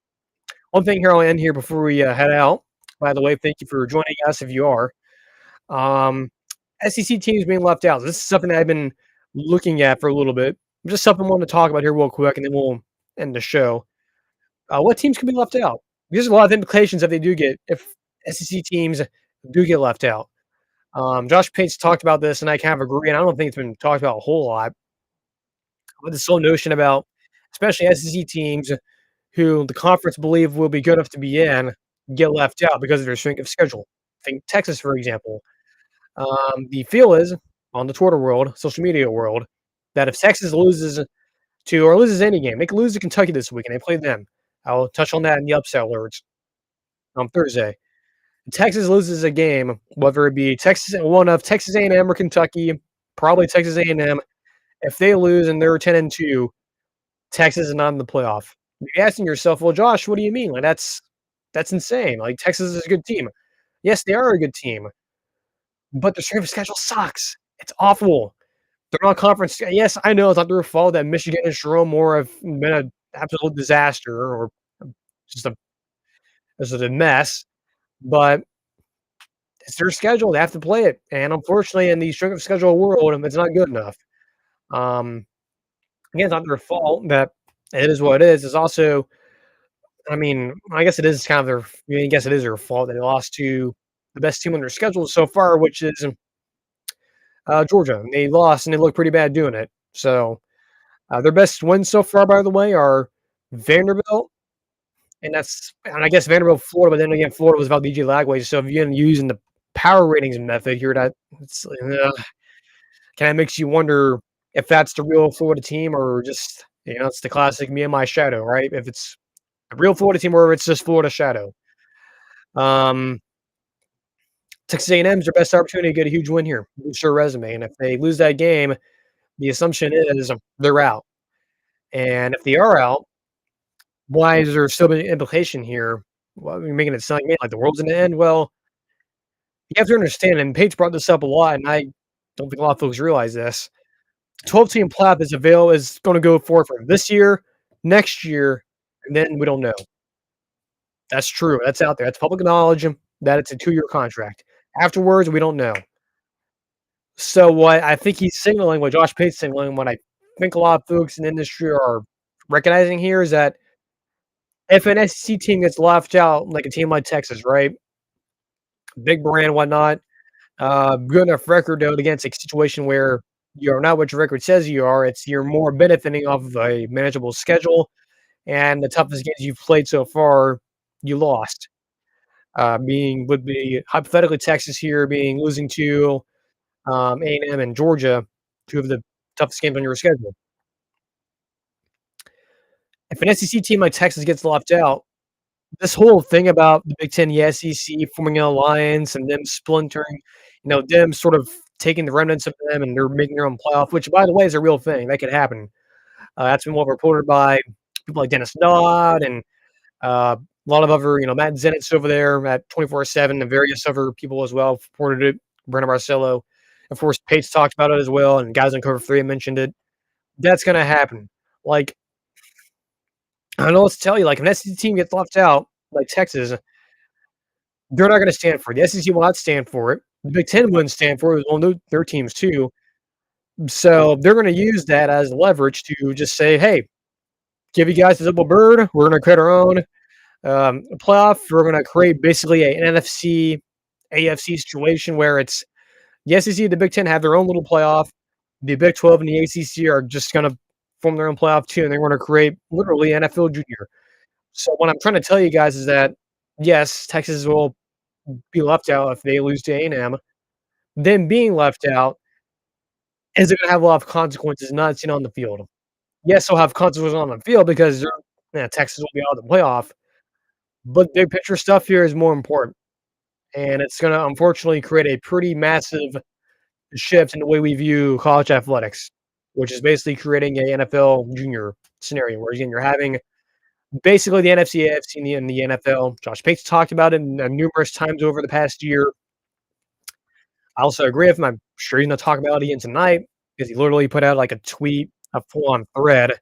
One thing here I'll end here before we head out. By the way, thank you for joining us if you are. SEC teams being left out. This is something that I've been looking at for a little bit. Just something I want to talk about here real quick, and then we'll end the show. What teams can be left out? There's a lot of implications if SEC teams do get left out. Josh Pate's talked about this, and I kind of agree, and I don't think it's been talked about a whole lot. With this whole notion about, especially SEC teams who the conference believe will be good enough to be in, get left out because of their strength of schedule. Think Texas, for example. The feel is, on the Twitter world, social media world, that if Texas loses any game, they could lose to Kentucky this week, and they play them. I'll touch on that in the upset alerts on Thursday. Texas loses a game, whether it be one of Texas A&M or Kentucky, probably Texas A&M. If they lose and they're 10-2, Texas is not in the playoff. You're asking yourself, "Well, Josh, what do you mean? Like, that's insane. Like, Texas is a good team." Yes, they are a good team, but their strength of schedule sucks. It's awful. They're not conference. Yes, I know it's not their fault that Michigan and Jerome Moore have been an absolute disaster or just a mess, but it's their schedule. They have to play it, and unfortunately, in the strength of schedule world, it's not good enough. Um, Again, it's not their fault that it is what it is. It's also, I mean, I guess it is kind of their. I mean, I guess it is their fault that they lost to the best team on their schedule so far, which is Georgia. They lost, and they look pretty bad doing it. So their best wins so far, by the way, are Vanderbilt, and I guess Vanderbilt, Florida. But then again, Florida was about DJ Lagway. So if you're using the power ratings method here, that it's kind of makes you wonder if that's the real Florida team or just it's the classic me and my shadow, right? If it's a real Florida team or if it's just Florida shadow. Um, Texas A&M is their best opportunity to get a huge win here, boost their resume, and if they lose that game, the assumption is they're out. And if they are out, why is there still an implication here? Well, you're making it sound like the world's gonna end. Well, you have to understand, and Paige brought this up a lot, and I don't think a lot of folks realize this. 12-team playoff is going to go forward for this year, next year, and then we don't know. That's true. That's out there. That's public knowledge that it's a 2-year contract. Afterwards, we don't know. So what I think he's signaling, what Josh Pate's signaling, what I think a lot of folks in the industry are recognizing here is that if an SEC team gets left out, like a team like Texas, right? Big brand, whatnot, good enough record though against a situation where you're not what your record says you are. It's you're more benefiting off of a manageable schedule, and the toughest games you've played so far, you lost. Being would be hypothetically Texas here being losing to A&M and Georgia, two of the toughest games on your schedule. If an SEC team like Texas gets left out, this whole thing about the Big Ten, the SEC forming an alliance and them splintering, them sort of taking the remnants of them and they're making their own playoff, which by the way is a real thing. That could happen. That's been well reported by people like Dennis Dodd and a lot of other, Matt Zenitz over there at 24/7 and various other people as well reported it. Brandon Barcelo. Of course, Pates talked about it as well, and guys on Cover 3 mentioned it. That's going to happen. Like, I don't know what to tell you. Like, if an SEC team gets left out, like Texas, they're not going to stand for it. The SEC will not stand for it. The Big Ten wouldn't stand for it. Well, their teams too. So they're going to use that as leverage to just say, hey, give you guys a double bird. We're going to create our own playoff. We're going to create basically an NFC, AFC situation where it's the SEC and the Big Ten have their own little playoff. The Big 12 and the ACC are just going to form their own playoff too, and they're going to create literally NFL Junior. So what I'm trying to tell you guys is that, yes, Texas will be left out if they lose to A&M. Them being left out is going to have a lot of consequences not seen on the field. Yes, they'll have consequences on the field because Texas will be out of the playoff. But big picture stuff here is more important. And it's going to unfortunately create a pretty massive shift in the way we view college athletics, which is basically creating a NFL junior scenario where, again, you're having basically the NFC, AFC, and the NFL. Josh Pates talked about it numerous times over the past year. I also agree with him. I'm sure he's going to talk about it again tonight because he literally put out like a tweet, a full-on thread, I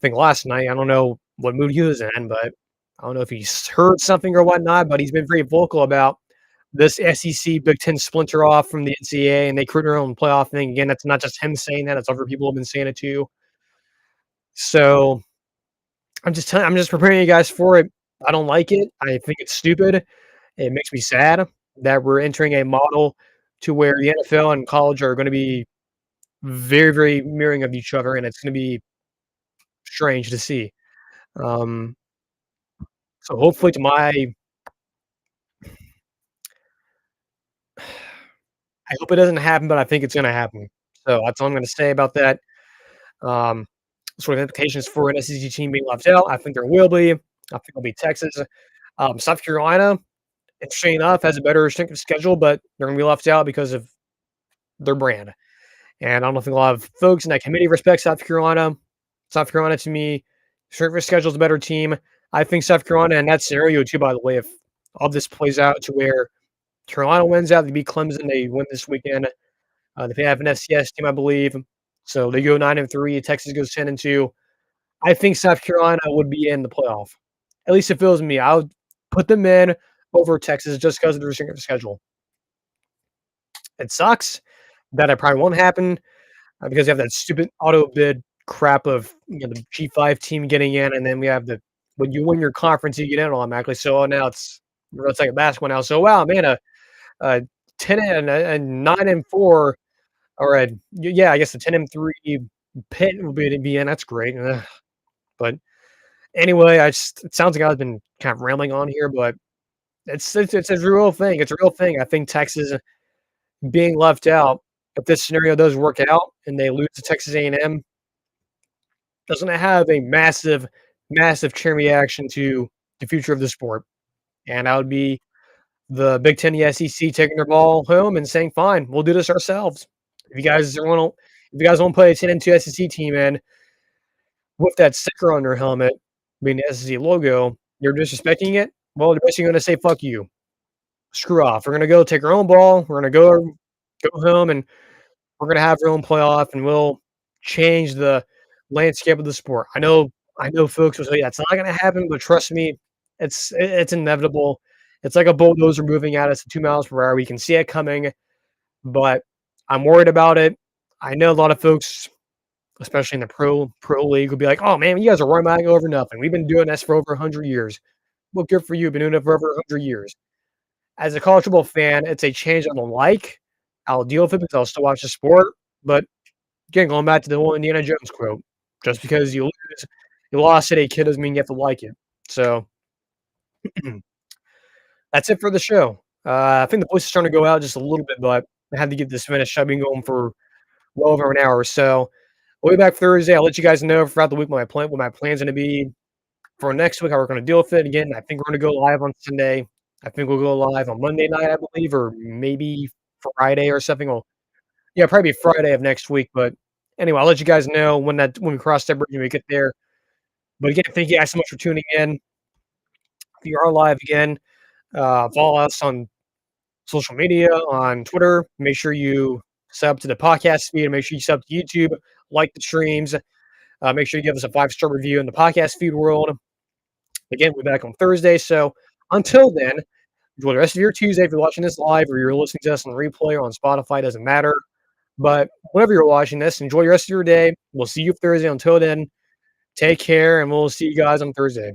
think last night. I don't know what mood he was in, but I don't know if he's heard something or whatnot, but he's been very vocal about this SEC Big Ten splinter off from the NCAA, and they create their own playoff thing. Again, that's not just him saying that; it's other people have been saying it too. So I'm just preparing you guys for it. I don't like it. I think it's stupid. It makes me sad that we're entering a model to where the NFL and college are going to be very, very mirroring of each other, and it's going to be strange to see. So hopefully, I hope it doesn't happen, but I think it's going to happen. So that's all I'm going to say about that. Um, sort of implications for an SEC team being left out. I think there will be. I think it'll be Texas, South Carolina. interesting enough, has a better strength of schedule, but they're gonna be left out because of their brand. And I don't think a lot of folks in that committee respect South Carolina. South Carolina, to me, strength of schedule is a better team. I think South Carolina in that scenario too, by the way, if all this plays out to where Carolina wins out, they beat Clemson, they win this weekend. They have an FCS team, I believe. So they go 9-3. Texas goes 10-2. I think South Carolina would be in the playoff. At least it feels to me. I would put them in over Texas just because of the strength of schedule. It sucks that it probably won't happen because you have that stupid auto bid crap of the G5 team getting in, and then we have the when you win your conference, you get in automatically. So now it's like a basketball now. So wow, man, a 10 and 9-4, or yeah, I guess a 10-3 Pitt will be in. That's great. But anyway, it sounds like I've been kind of rambling on here, but it's a real thing. It's a real thing. I think Texas being left out, if this scenario does work out and they lose to Texas A&M, doesn't have a massive, massive chain reaction to the future of the sport. And that would be the Big Ten, the SEC taking their ball home and saying, "Fine, we'll do this ourselves. If you guys want to play a 10-2 SEC team and with that sticker on their helmet, being the SEC logo, you're disrespecting it. Well, they're basically going to say, 'Fuck you, screw off.' We're going to go take our own ball. We're going to go home and we're going to have our own playoff, and we'll change the landscape of the sport." I know, folks will say that's not going to happen, but trust me, it's inevitable. It's like a bulldozer moving at us at 2 miles per hour. We can see it coming, but I'm worried about it. I know a lot of folks, especially in the pro league, will be like, "Oh man, you guys are running over nothing. We've been doing this for over 100 years." Well, good for you. Been doing it for over 100 years. As a college football fan, it's a change I don't like. I'll deal with it because I'll still watch the sport. But again, going back to the whole Indiana Jones quote, just because you lost at a kid doesn't mean you have to like it. So that's it for the show. I think the voice is starting to go out just a little bit, but I had to get this finished. I've been going for well over an hour. So we'll be back Thursday. I'll let you guys know throughout the week what my plan's going to be for next week, how we're going to deal with it. Again, I think we're going to go live on Sunday. I think we'll go live on Monday night, I believe, or maybe Friday or something. Well, yeah, probably Friday of next week. But anyway, I'll let you guys know when we cross that bridge and we get there. But again, thank you guys so much for tuning in. If you are live again, follow us on social media, on Twitter. Make sure you sub to the podcast feed and make sure you sub to YouTube, like the streams. Make sure you give us a 5-star review in the podcast feed world. Again, we'll be back on Thursday. So until then, enjoy the rest of your Tuesday. If you're watching this live or you're listening to us on replay or on Spotify, doesn't matter. But whenever you're watching this, enjoy the rest of your day. We'll see you Thursday. Until then, take care, and we'll see you guys on Thursday.